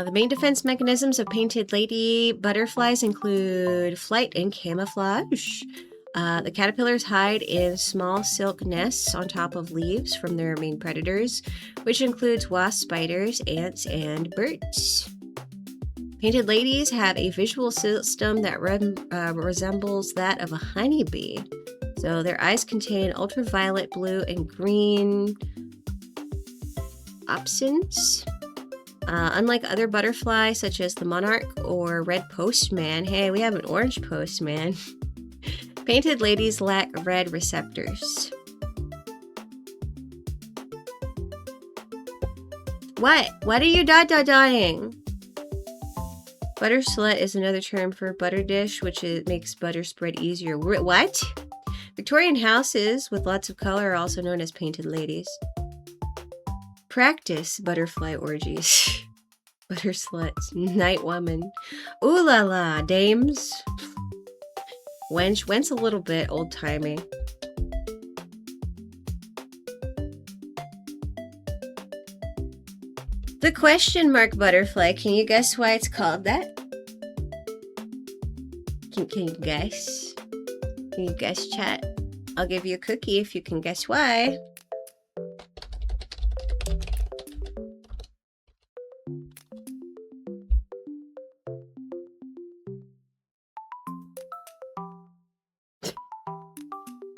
[SPEAKER 1] The main defense mechanisms of painted lady butterflies include flight and camouflage. The caterpillars hide in small silk nests on top of leaves from their main predators, which includes wasp, spiders, ants, and birds. Painted ladies have a visual system that resembles that of a honeybee. So their eyes contain ultraviolet blue and green opsins. Unlike other butterflies such as the monarch or red postman, hey, we have an orange postman, painted ladies lack red receptors. What? What are you dot-dot-dotting? Butter slut is another term for butter dish, which makes butter spread easier. What? Victorian houses with lots of color are also known as painted ladies. Practice butterfly orgies. Butter sluts. Night woman. Ooh la la, dames. Wench. Wench's a little bit old-timey. The question mark butterfly. Can you guess why it's called that? Can you guess? Can you guess, chat? I'll give you a cookie if you can guess why.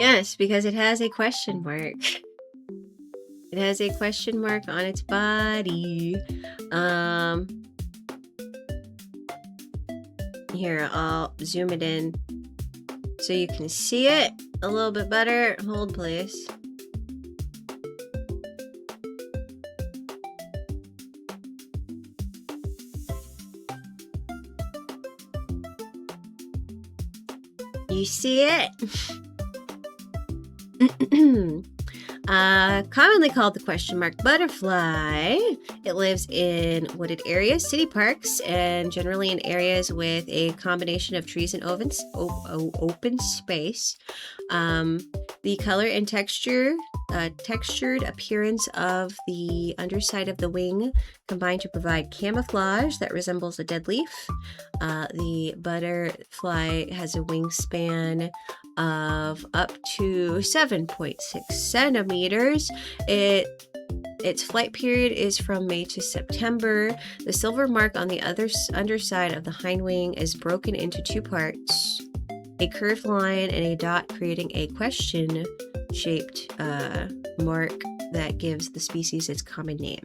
[SPEAKER 1] Yes, because it has a question mark. It has a question mark on its body. Here, I'll zoom it in so you can see it a little bit better. Hold, please. You see it? Commonly called the question mark butterfly, it lives in wooded areas, city parks, and generally in areas with a combination of trees and open space. The color and textured appearance of the underside of the wing combine to provide camouflage that resembles a dead leaf. The butterfly has a wingspan of up to 7.6 centimeters. Its flight period is from May to September. The silver mark on the underside of the hind wing is broken into two parts, a curved line and a dot, creating a question-shaped mark that gives the species its common name.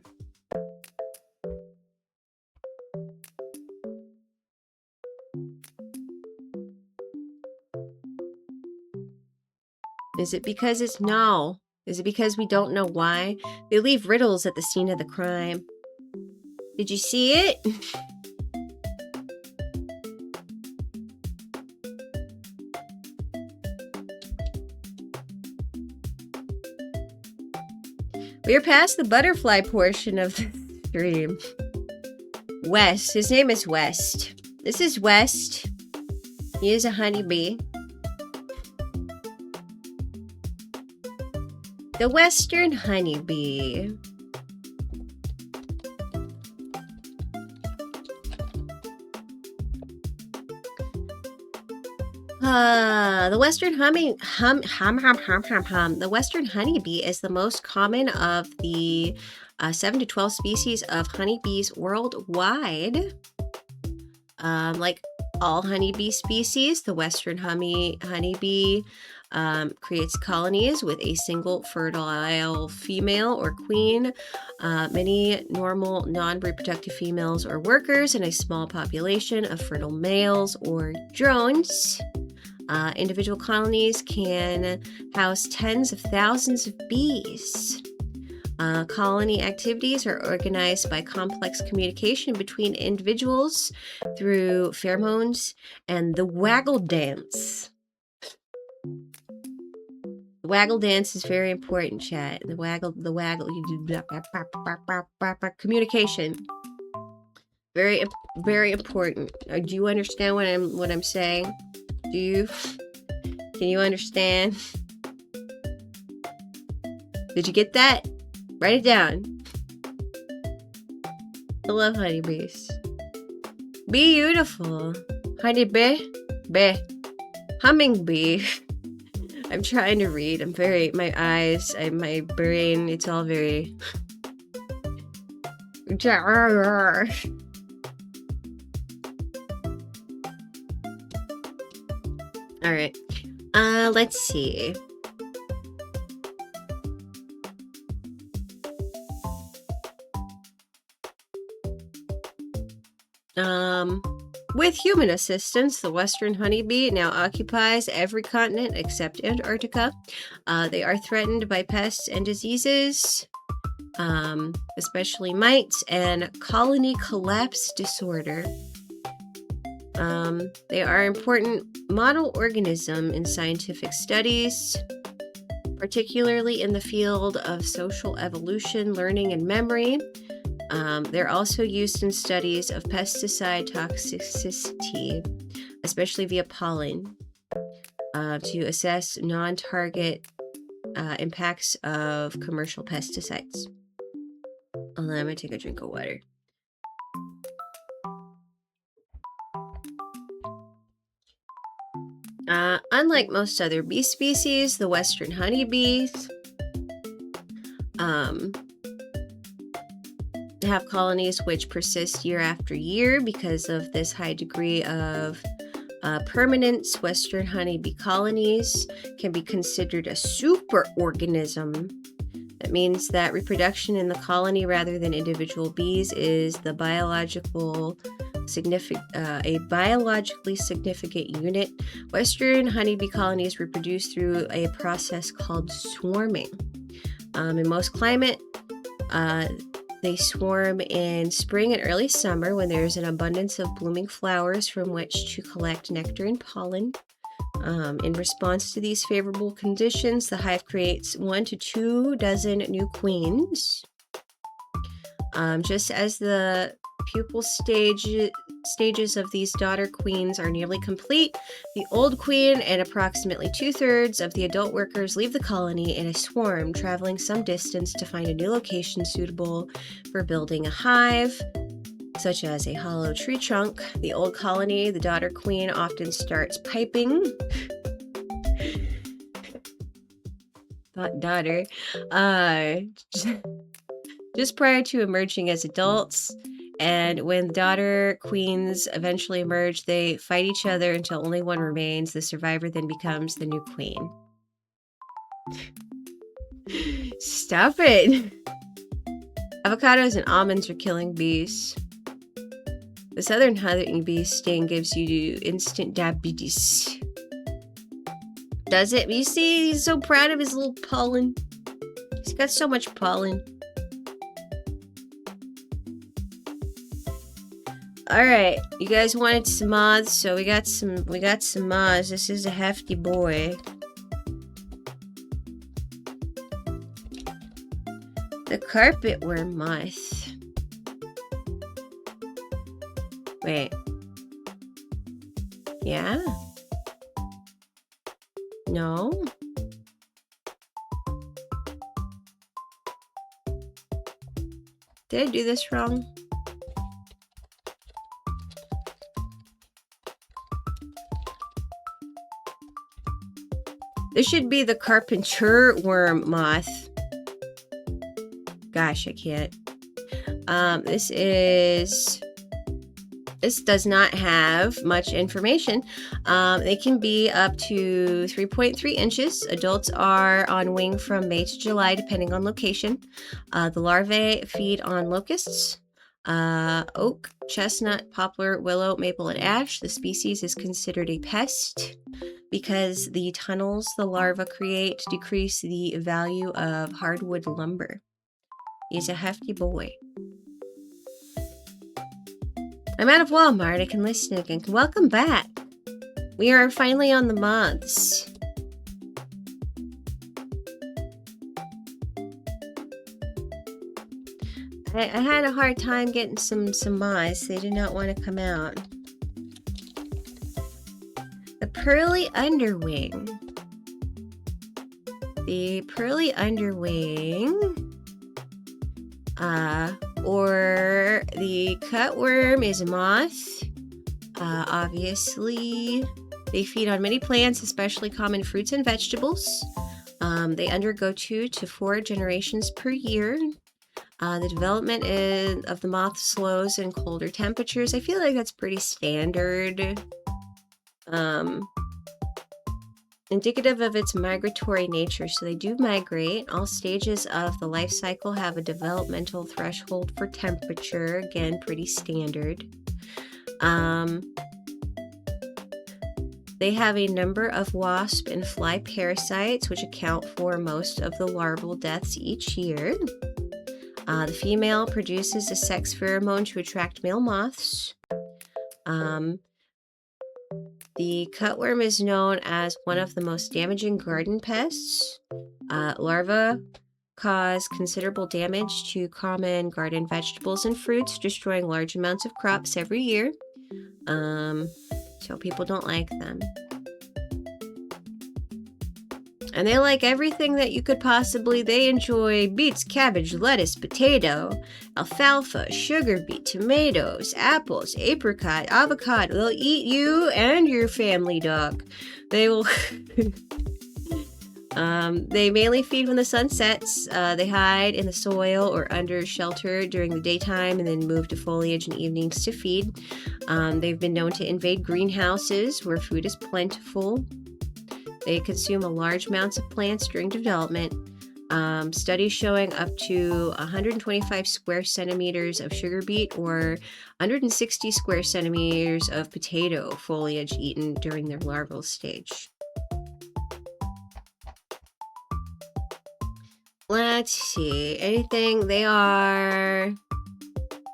[SPEAKER 1] Is it because it's no? Is it because we don't know why? They leave riddles at the scene of the crime. Did you see it? We're past the butterfly portion of the stream. West. His name is West. This is West. He is a honeybee. The western honeybee. The western The western honeybee is the most common of the 7 to 12 species of honeybees worldwide. Like all honeybee species, the western honeybee creates colonies with a single fertile female or queen, many normal non-reproductive females or workers, and a small population of fertile males or drones. Individual colonies can house tens of thousands of bees. Colony activities are organized by complex communication between individuals through pheromones and the waggle dance. waggle dance is very important, chat. The waggle, you do communication. Very, very important. Do you understand what I'm saying? Can you understand? Did you get that? Write it down. I love honeybees. Beautiful. Honeybee? Bee. Hummingbee. I'm trying to read. My eyes, my brain, it's all very... Alright. Let's see. With human assistance, the western honeybee now occupies every continent except Antarctica. They are threatened by pests and diseases, especially mites and colony collapse disorder. They are an important model organism in scientific studies, particularly in the field of social evolution, learning, and memory. They're also used in studies of pesticide toxicity, especially via pollen, to assess non-target impacts of commercial pesticides. Let me take a drink of water. Unlike most other bee species, the western honeybees have colonies which persist year after year. Because of this high degree of permanence, western honeybee colonies can be considered a superorganism. That means that reproduction in the colony rather than individual bees is a biologically significant unit. Western honeybee colonies reproduce through a process called swarming. In most climates, they swarm in spring and early summer when there's an abundance of blooming flowers from which to collect nectar and pollen. In response to these favorable conditions, the hive creates 1 to 2 dozen new queens. Just as the pupal stages of these daughter queens are nearly complete, the old queen and approximately 2/3 of the adult workers leave the colony in a swarm, traveling some distance to find a new location suitable for building a hive, such as a hollow tree trunk. The old colony, the daughter queen, often starts piping. Daughter. Just prior to emerging as adults. And when the daughter queens eventually emerge, they fight each other until only one remains. The survivor then becomes the new queen. Stop it! Avocados and almonds are killing bees. The southern honeybee sting gives you instant diabetes. Does it? You see, he's so proud of his little pollen. He's got so much pollen. Alright, you guys wanted some moths, so we got some moths. This is a hefty boy. The carpetworm moth. Wait. Yeah? No? Did I do this wrong? This should be the carpenter worm moth. Gosh, I can't. This does not have much information. They can be up to 3.3 inches. Adults are on wing from May to July, depending on location. The larvae feed on locusts, oak, chestnut, poplar, willow, maple, and ash. The species is considered a pest because the tunnels the larvae create decrease the value of hardwood lumber. He's a hefty boy. I'm out of Walmart. I can listen again. Welcome back. We are finally on the moths. I had a hard time getting some moths. They did not want to come out. The pearly underwing. The pearly underwing, or the cutworm is a moth. Obviously, they feed on many plants, especially common fruits and vegetables. They undergo 2 to 4 generations per year. The development of the moth slows in colder temperatures. I feel like that's pretty standard. Indicative of its migratory nature. So they do migrate. All stages of the life cycle have a developmental threshold for temperature. Again, pretty standard. They have a number of wasp and fly parasites, which account for most of the larval deaths each year. The female produces a sex pheromone to attract male moths. The cutworm is known as one of the most damaging garden pests. Larvae cause considerable damage to common garden vegetables and fruits, destroying large amounts of crops every year. So people don't like them. And they like everything that you could possibly. They enjoy beets, cabbage, lettuce, potato, alfalfa, sugar beet, tomatoes, apples, apricot, avocado. They'll eat you and your family, dog. They will. They mainly feed when the sun sets. They hide in the soil or under shelter during the daytime and then move to foliage in evenings to feed. They've been known to invade greenhouses where food is plentiful. They consume a large amounts of plants during development. Studies showing up to 125 square centimeters of sugar beet or 160 square centimeters of potato foliage eaten during their larval stage. Let's see. Anything? They are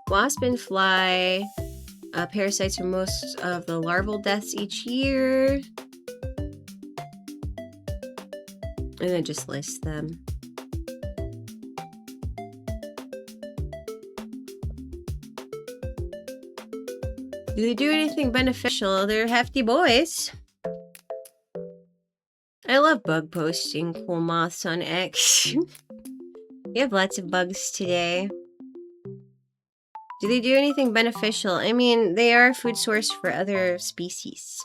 [SPEAKER 1] wasp and fly. Parasites are most of the larval deaths each year. And then just list them. Do they do anything beneficial? They're hefty boys. I love bug posting cool moths on X. We have lots of bugs today. Do they do anything beneficial? I mean, they are a food source for other species.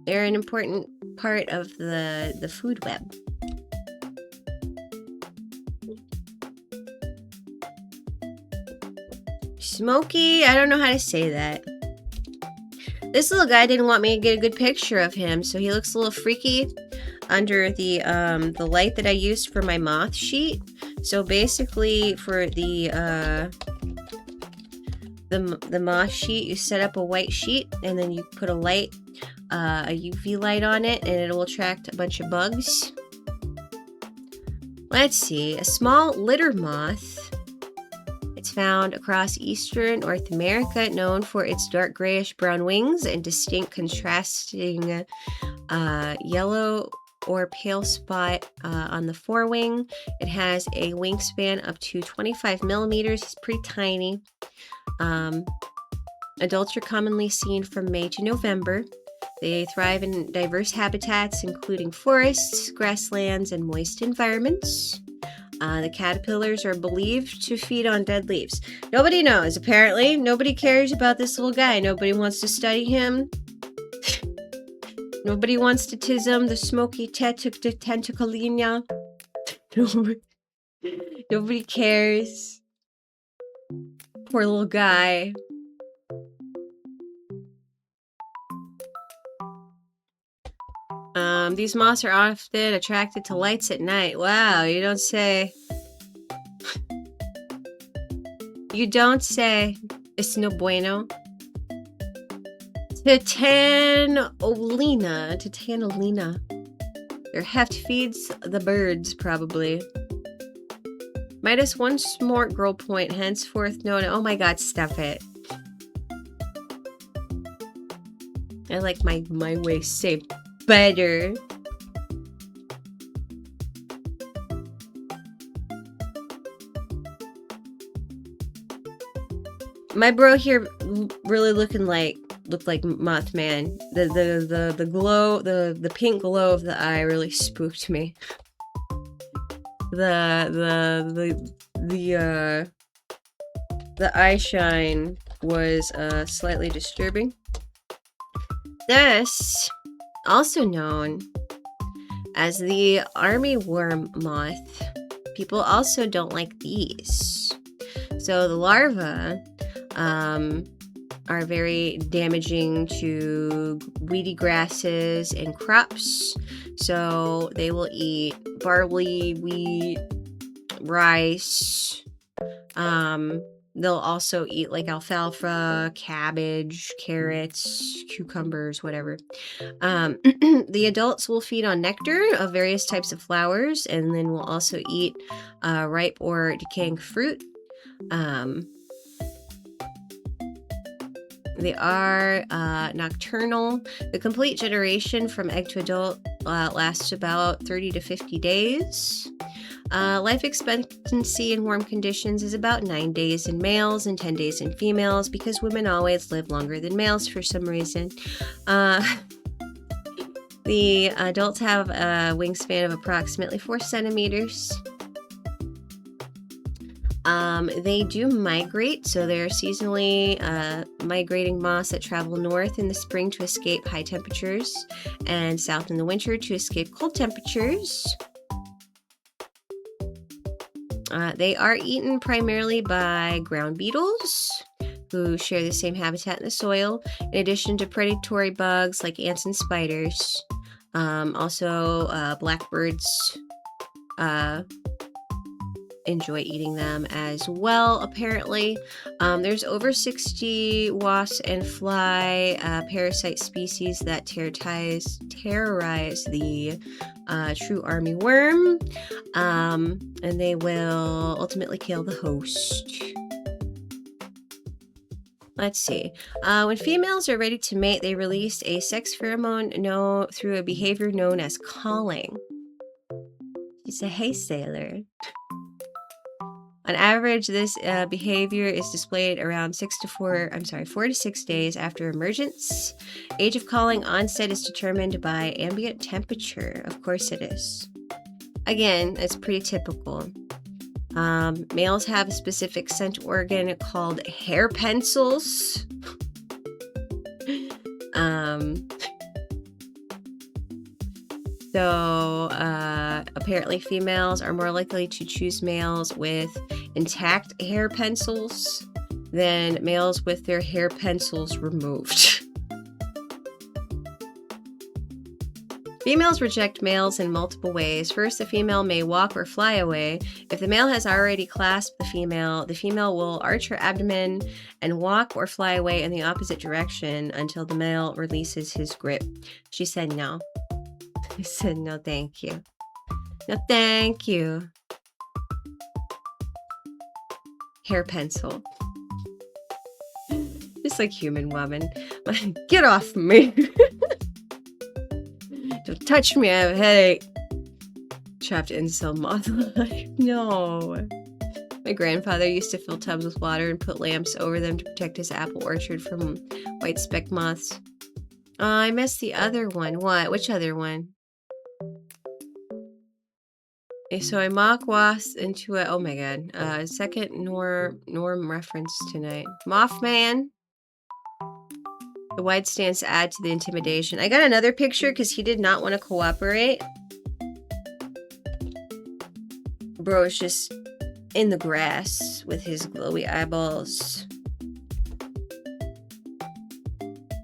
[SPEAKER 1] They're an important part of the food web. Smokey, I don't know how to say that. This little guy didn't want me to get a good picture of him, so he looks a little freaky under the light that I used for my moth sheet. So basically, for the moth sheet, you set up a white sheet and then you put a light, a UV light on it, and it will attract a bunch of bugs. Let's see, a small litter moth. It's found across eastern North America, known for its dark grayish-brown wings and distinct contrasting yellow or pale spot on the forewing. It has a wingspan up to 25 millimeters. It's pretty tiny. Adults are commonly seen from May to November. They thrive in diverse habitats, including forests, grasslands, and moist environments. The caterpillars are believed to feed on dead leaves. Nobody knows, apparently. Nobody cares about this little guy. Nobody wants to study him. Nobody wants to tism the smoky tentacolinia. Nobody cares. Poor little guy. These moths are often attracted to lights at night. Wow, you don't say. You don't say. It's no bueno. Titanolina. Their heft feeds the birds, probably. Minus 1 smart girl point, henceforth known. Oh my god, stuff it. I like my way safe better. My bro here really looked like Mothman. The glow, the pink glow of the eye really spooked me. The eye shine was slightly disturbing. This, also known as the army worm moth, people also don't like these. So the larvae are very damaging to weedy grasses and crops. So they will eat barley, wheat, rice. They'll also eat like alfalfa, cabbage, carrots, cucumbers, whatever. The adults will feed on nectar of various types of flowers, and then will also eat ripe or decaying fruit. They are nocturnal. The complete generation from egg to adult lasts about 30 to 50 days. Life expectancy in warm conditions is about 9 days in males and 10 days in females, because women always live longer than males for some reason. The adults have a wingspan of approximately 4 centimeters. They do migrate, so they're seasonally migrating moths that travel north in the spring to escape high temperatures, and south in the winter to escape cold temperatures. They are eaten primarily by ground beetles, who share the same habitat in the soil, in addition to predatory bugs like ants and spiders. Also, blackbirds enjoy eating them as well, apparently. There's over 60 wasp and fly parasite species that terrorize the true army worm, and they will ultimately kill the host. Let's see. When females are ready to mate, they release a sex pheromone through a behavior known as calling. She said, "Hey, sailor." On average, this behavior is displayed around 4 to 6 days after emergence. Age of calling onset is determined by ambient temperature. Of course it is. Again, it's pretty typical. Males have a specific scent organ called hair pencils. So apparently females are more likely to choose males with intact hair pencils than males with their hair pencils removed. Females reject males in multiple ways. First, the female may walk or fly away. If the male has already clasped the female will arch her abdomen and walk or fly away in the opposite direction until the male releases his grip. She said no. I said, no, thank you. No, thank you. Hair pencil. Just like human woman. Get off me. Don't touch me, I have a headache. Trapped incel moth life. No. My grandfather used to fill tubs with water and put lamps over them to protect his apple orchard from white speck moths. I missed the other one. What? Which other one? So I mock wasps into a, oh my god, second norm reference tonight. Mothman. The wide stance add to the intimidation. I got another picture because he did not want to cooperate. Bro is just in the grass with his glowy eyeballs.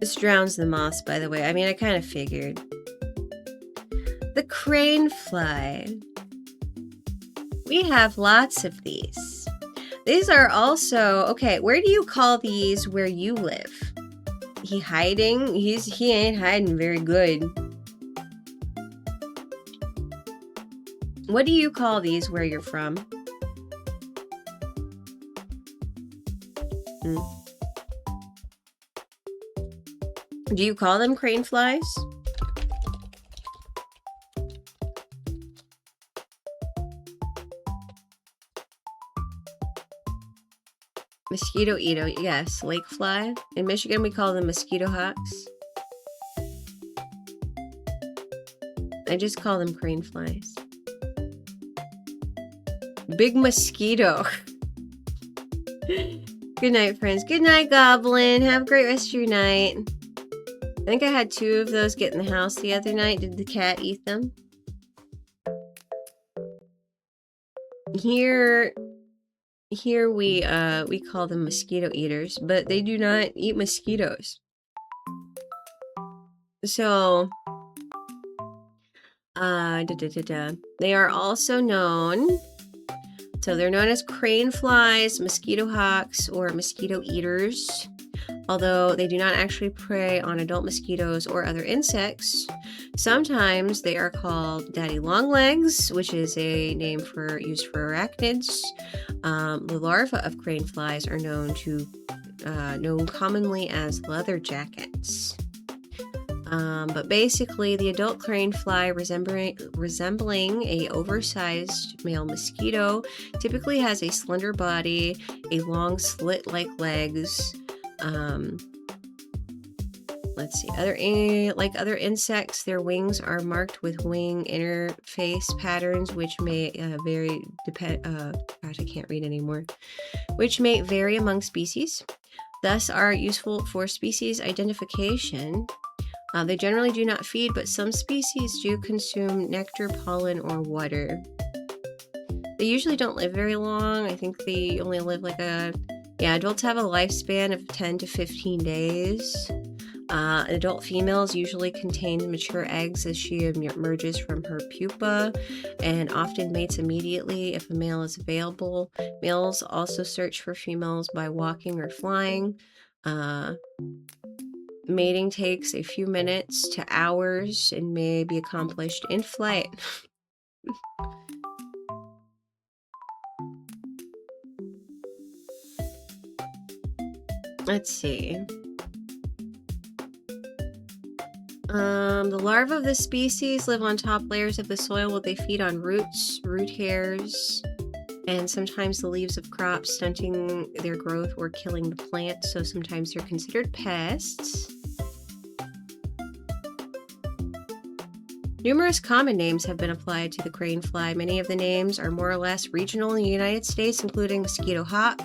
[SPEAKER 1] This drowns the moths, by the way. I mean, I kind of figured. The crane fly. We have lots of these. These are also, okay, where do you call these where you live? He hiding? He ain't hiding very good. What do you call these where you're from? Do you call them crane flies? Mosquito eater, yes. Lake fly. In Michigan, we call them mosquito hawks. I just call them crane flies. Big mosquito. Good night, friends. Good night, Goblin. Have a great rest of your night. I think I had 2 of those get in the house the other night. Did the cat eat them? Here we call them mosquito eaters, but they do not eat mosquitoes. So, they are also known, so they're known as crane flies, mosquito hawks, or mosquito eaters. Although they do not actually prey on adult mosquitoes or other insects, sometimes they are called daddy longlegs, which is a name used for arachnids. The larvae of crane flies are known commonly as leather jackets. But basically, the adult crane fly, resembling a oversized male mosquito, typically has a slender body, a long slit-like legs. Let's see. Like other insects, their wings are marked with wing interface patterns, which may vary. Gosh, I can't read anymore. Which may vary among species, thus are useful for species identification. They generally do not feed, but some species do consume nectar, pollen, or water. They usually don't live very long. I think they only live adults have a lifespan of 10 to 15 days. Adult females usually contain mature eggs as she emerges from her pupa, and often mates immediately if a male is available. Males also search for females by walking or flying. Mating takes a few minutes to hours and may be accomplished in flight. Let's see. The larvae of this species live on top layers of the soil where they feed on roots, root hairs, and sometimes the leaves of crops, stunting their growth or killing the plant, so sometimes they're considered pests. Numerous common names have been applied to the crane fly. Many of the names are more or less regional in the United States, including mosquito hawk,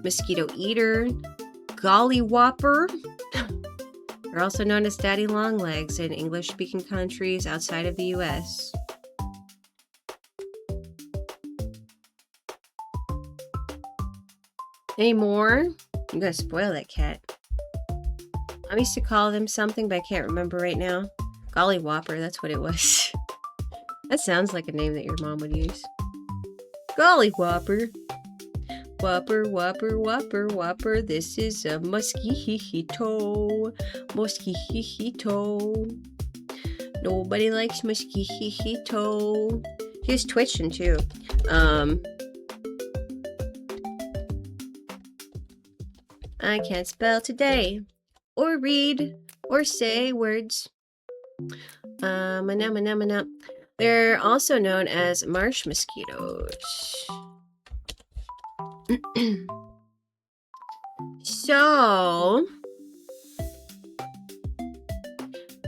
[SPEAKER 1] mosquito eater, gollywhopper. They're also known as daddy longlegs in English-speaking countries outside of the U.S. Any more? You gotta spoil that cat. I used to call them something, but I can't remember right now. Gollywhopper, that's what it was. That sounds like a name that your mom would use. Gollywhopper. Whopper, whopper, whopper, whopper. This is a mosquito. Mosquito. Nobody likes mosquito. He's twitching too. I can't spell today, or read, or say words. They're also known as marsh mosquitoes. So,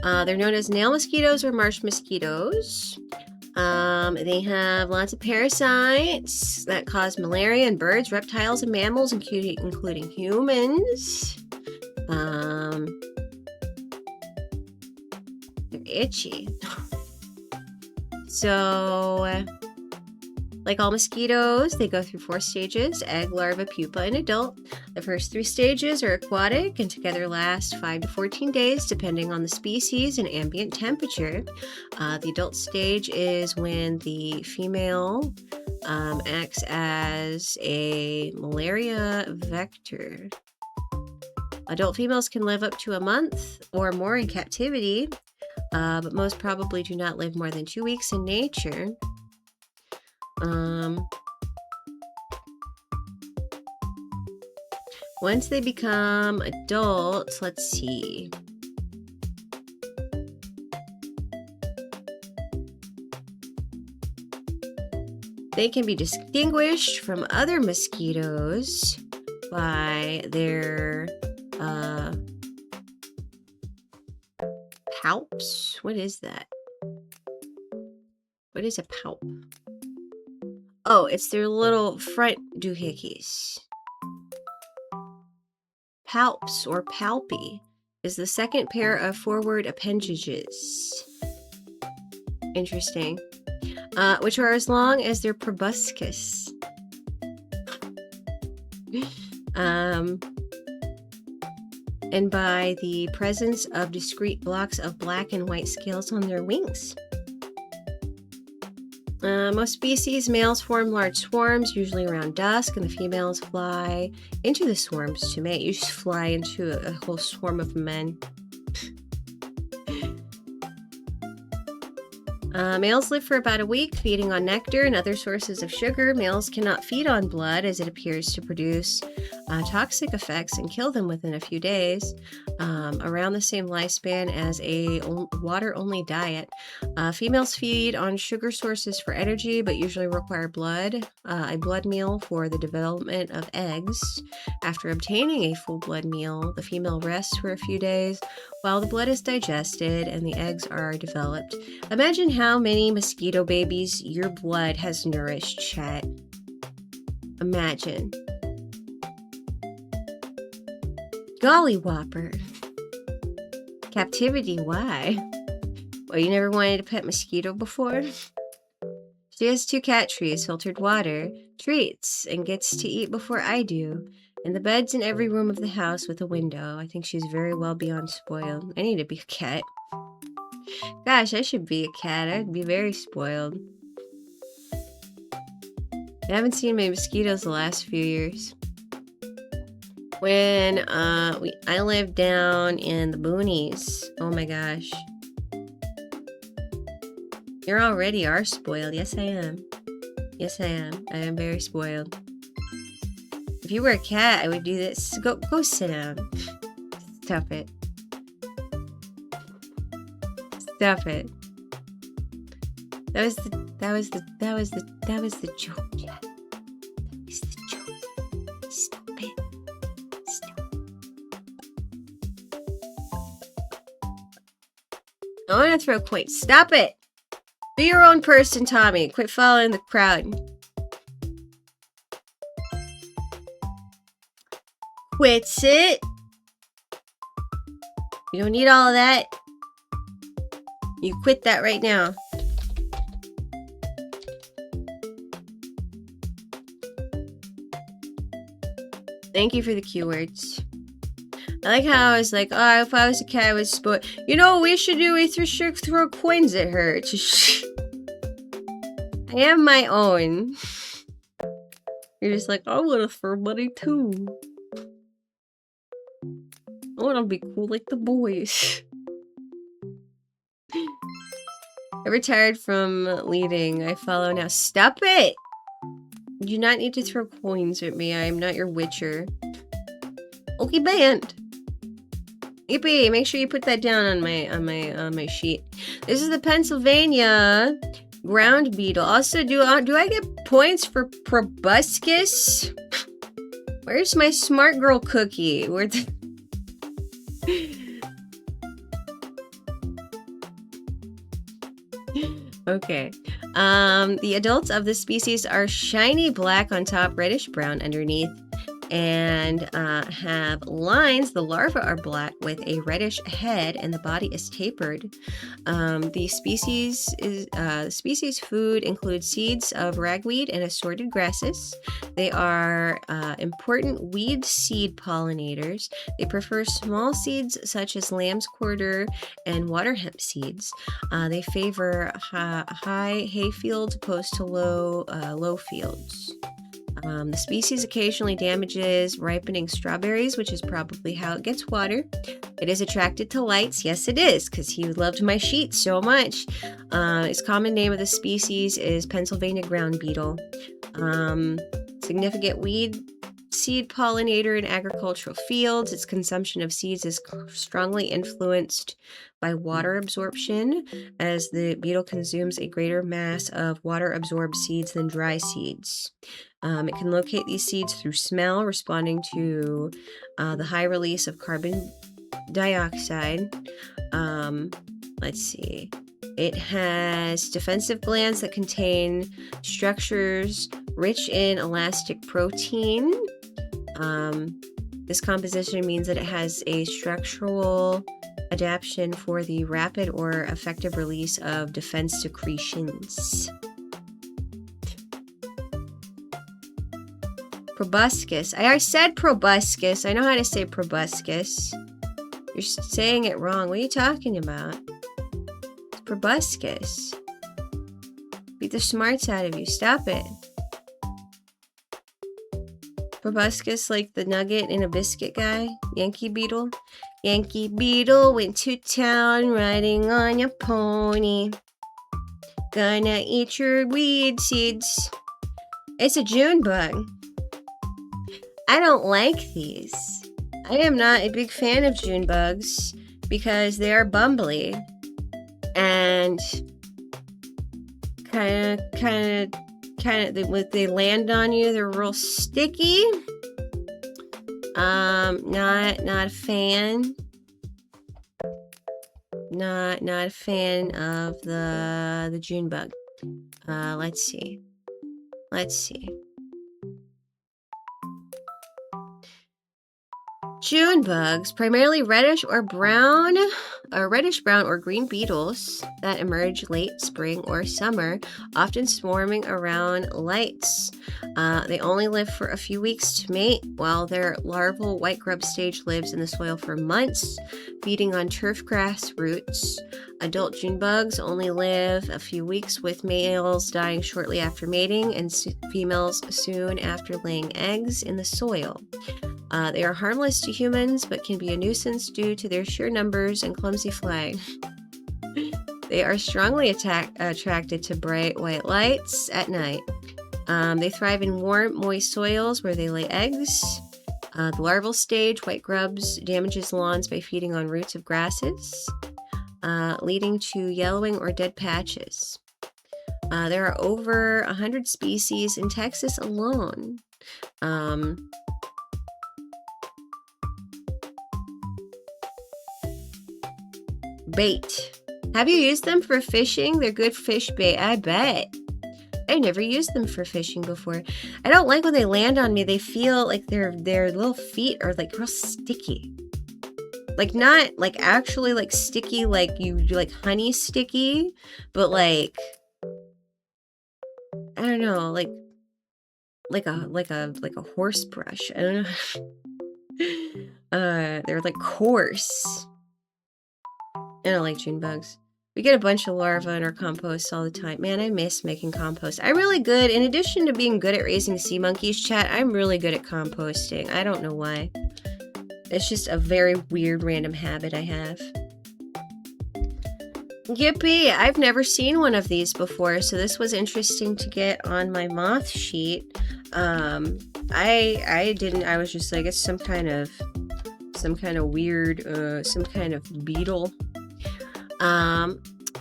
[SPEAKER 1] they're known as nail mosquitoes or marsh mosquitoes. They have lots of parasites that cause malaria in birds, reptiles, and mammals, including humans. They're itchy. So, like all mosquitoes, they go through 4 stages: egg, larva, pupa, and adult. The first 3 stages are aquatic and together last 5 to 14 days, depending on the species and ambient temperature. The adult stage is when the female acts as a malaria vector. Adult females can live up to a month or more in captivity, but most probably do not live more than 2 weeks in nature. Once they become adults, let's see. They can be distinguished from other mosquitoes by their palps. What is that? What is a palp? Oh, it's their little front doohickeys. Palps or palpi is the second pair of forward appendages. Interesting. Which are as long as their proboscis. And by the presence of discrete blocks of black and white scales on their wings. Most species, males form large swarms, usually around dusk, and the females fly into the swarms to mate. You just fly into a whole swarm of men. Males live for about a week, feeding on nectar and other sources of sugar. Males cannot feed on blood, as it appears to produce toxic effects and kill them within a few days, around the same lifespan as a water-only diet. Females feed on sugar sources for energy, but usually require a blood meal for the development of eggs. After obtaining a full blood meal, the female rests for a few days while the blood is digested and the eggs are developed. Imagine how many mosquito babies your blood has nourished, chat. Imagine. Golly whopper. Captivity, why? Well, you never wanted a pet mosquito before? She has 2 cat trees, filtered water, treats, and gets to eat before I do. And the bed's in every room of the house with a window. I think she's very well beyond spoiled. I need to be a cat. Gosh, I should be a cat. I'd be very spoiled. I haven't seen my mosquitoes the last few years. When I lived down in the boonies. Oh my gosh. You already are spoiled. Yes, I am. Yes, I am. I am very spoiled. If you were a cat, I would do this. Go sit down. Stop it. Stop it. That was the joke, Jack. That was the joke. Stop it. Stop. I want to throw coins. Stop it. Be your own person, Tommy. Quit following the crowd. Quits it. You don't need all of that. You quit that right now. Thank you for the keywords. I like how I was like, oh, if I was a cat, I would spoil. You know what we should do? We should throw coins at her. I am my own. You're just like, I want to throw money too. I want to be cool like the boys. I retired from leading. I follow now. Stop it! You do not need to throw coins at me. I am not your witcher. Okay, band. Yippee! Make sure you put that down on my sheet. This is the Pennsylvania ground beetle. Also, do I get points for proboscis? Where's my smart girl cookie? Where the Okay. The adults of this species are shiny black on top, reddish brown underneath, and have lines. The larvae are black with a reddish head, and the body is tapered. The species food includes seeds of ragweed and assorted grasses. They are important weed seed pollinators. They prefer small seeds such as lamb's quarter and water hemp seeds. They favor high hay fields opposed to low fields. The species occasionally damages ripening strawberries, which is probably how it gets water. It is attracted to lights. Yes, it is, because he loved my sheet so much. Its common name of the species is Pennsylvania ground beetle. Significant weed seed pollinator in agricultural fields. Its consumption of seeds is strongly influenced by water absorption, as the beetle consumes a greater mass of water-absorbed seeds than dry seeds. It can locate these seeds through smell, responding to the high release of carbon dioxide. Let's see. It has defensive glands that contain structures rich in elastic protein. This composition means that it has a structural adaptation for the rapid or effective release of defense secretions. Proboscis. I said proboscis. I know how to say proboscis. You're saying it wrong. What are you talking about? It's proboscis. Beat the smarts out of you. Stop it. Proboscis, like the nugget in a biscuit guy. Yankee Beetle. Yankee Beetle went to town riding on a pony. Gonna eat your weed seeds. It's a June bug. I don't like these. I am not a big fan of June bugs because they are bumbly and kind of they land on you. They're real sticky. Not a fan. Not a fan of the June bug. Let's see. June bugs, primarily reddish brown or green beetles that emerge late spring or summer, often swarming around lights. They only live for a few weeks to mate, while their larval white grub stage lives in the soil for months, feeding on turf grass roots. Adult June bugs only live a few weeks, with males dying shortly after mating and females soon after laying eggs in the soil. They are harmless to humans, but can be a nuisance due to their sheer numbers and clumsy flying. They are strongly attracted to bright white lights at night. They thrive in warm, moist soils where they lay eggs. The larval stage, white grubs, damages lawns by feeding on roots of grasses, leading to yellowing or dead patches. There are over 100 species in Texas alone. Bait. Have you used them for fishing? They're good fish bait, I bet. I never used them for fishing before. I don't like when they land on me. They feel like their little feet are like real sticky. Like not like actually like sticky like you like honey sticky, but like I don't know, like a horse brush. I don't know. They're like coarse. I don't like June bugs. We get a bunch of larvae in our compost all the time. Man, I miss making compost. I'm really good. In addition to being good at raising sea monkeys, chat, I'm really good at composting. I don't know why. It's just a very weird random habit I have. Yippee! I've never seen one of these before, so this was interesting to get on my moth sheet. I didn't. I was just like, it's some kind of weird, some kind of beetle.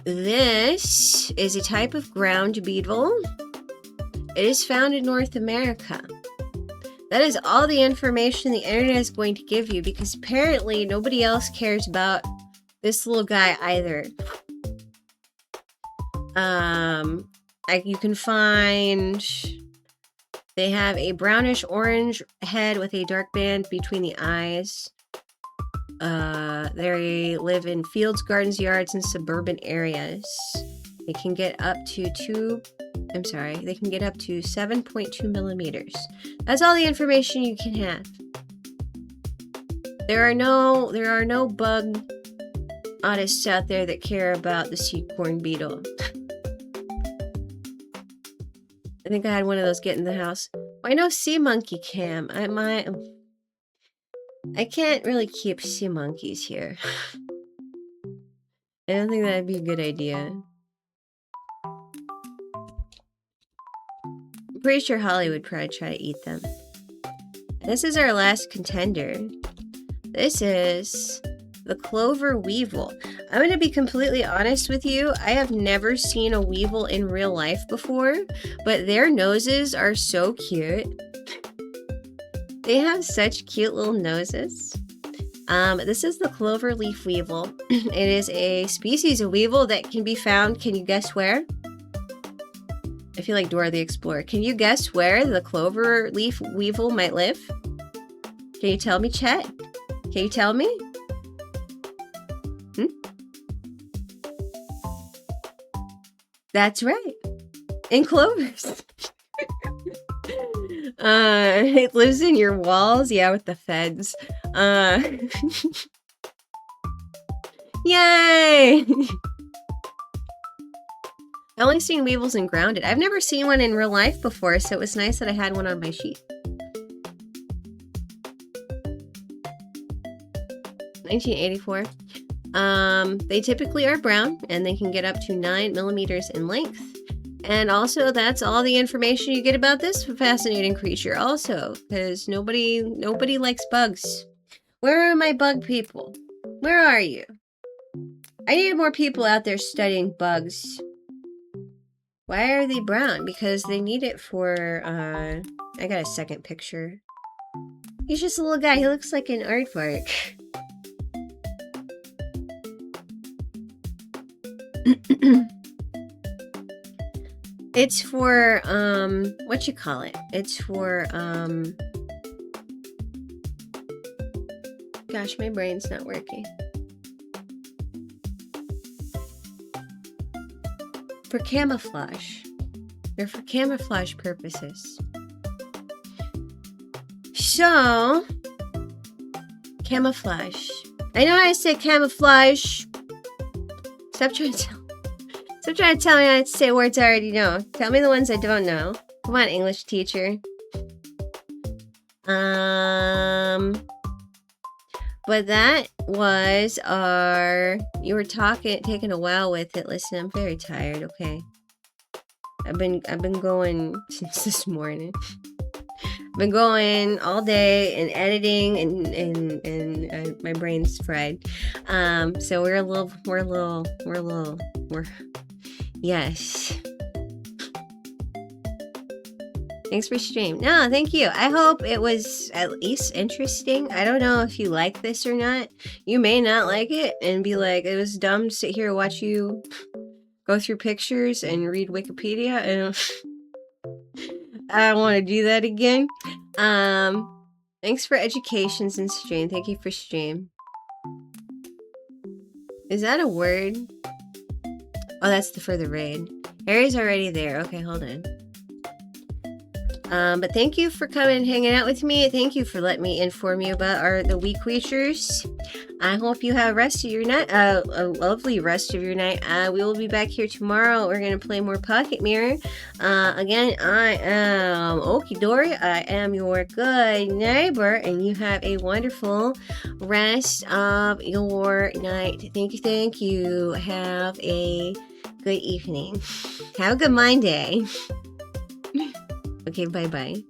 [SPEAKER 1] This is a type of ground beetle. It is found in North America. That is all the information the internet is going to give you, because apparently nobody else cares about this little guy either. You can find they have a brownish orange head with a dark band between the eyes. They live in fields, gardens, yards, and suburban areas. They can get up to 7.2 millimeters. That's all the information you can have. There are no bug artists out there that care about the seed corn beetle. I think I had one of those get in the house. Why no sea monkey cam? I can't really keep sea monkeys here. I don't think that'd be a good idea. I'm pretty sure Holly would probably try to eat them. This is our last contender. This is the clover weevil. I'm going to be completely honest with you. I have never seen a weevil in real life before, but their noses are so cute. They have such cute little noses. This is the clover leaf weevil. It is a species of weevil that can be found, can you guess where? I feel like Dora the Explorer. Can you guess where the clover leaf weevil might live? Can you tell me, chat? Can you tell me? That's right. In clovers. It lives in your walls. Yeah, with the feds. Yay! I've only seen weevils in Grounded. I've never seen one in real life before, so it was nice that I had one on my sheet. 1984. They typically are brown, and they can get up to 9 millimeters in length. And also, that's all the information you get about this fascinating creature. Also, because nobody likes bugs. Where are my bug people? Where are you? I need more people out there studying bugs. Why are they brown? Because they need it for, I got a second picture. He's just a little guy. He looks like an aardvark. It's for, what you call it? It's for, gosh, my brain's not working. For camouflage. They're for camouflage purposes. So, camouflage. I know how to say camouflage. Stop trying to tell me how to say words I already know. Tell me the ones I don't know. Come on, English teacher. But that was our... You were taking a while with it. Listen, I'm very tired, okay? I've been going since this morning. I've been going all day and editing and my brain's fried. So yes. Thanks for stream. No, thank you. I hope it was at least interesting. I don't know if you like this or not. You may not like it and be like, it was dumb to sit here and watch you go through pictures and read Wikipedia. I don't want to do that again. Thanks for educations and stream. Thank you for stream. Is that a word? Oh, that's for the raid. Harry's already there. Okay, hold on. But thank you for coming and hanging out with me. Thank you for letting me inform you about the wee creatures. I hope you have a lovely rest of your night. We will be back here tomorrow. We're going to play more Pocket Mirror. Again, I am Okidori. I am your good neighbor, and you have a wonderful rest of your night. Thank you. Have a good evening. Have a good mind day. Okay, bye-bye.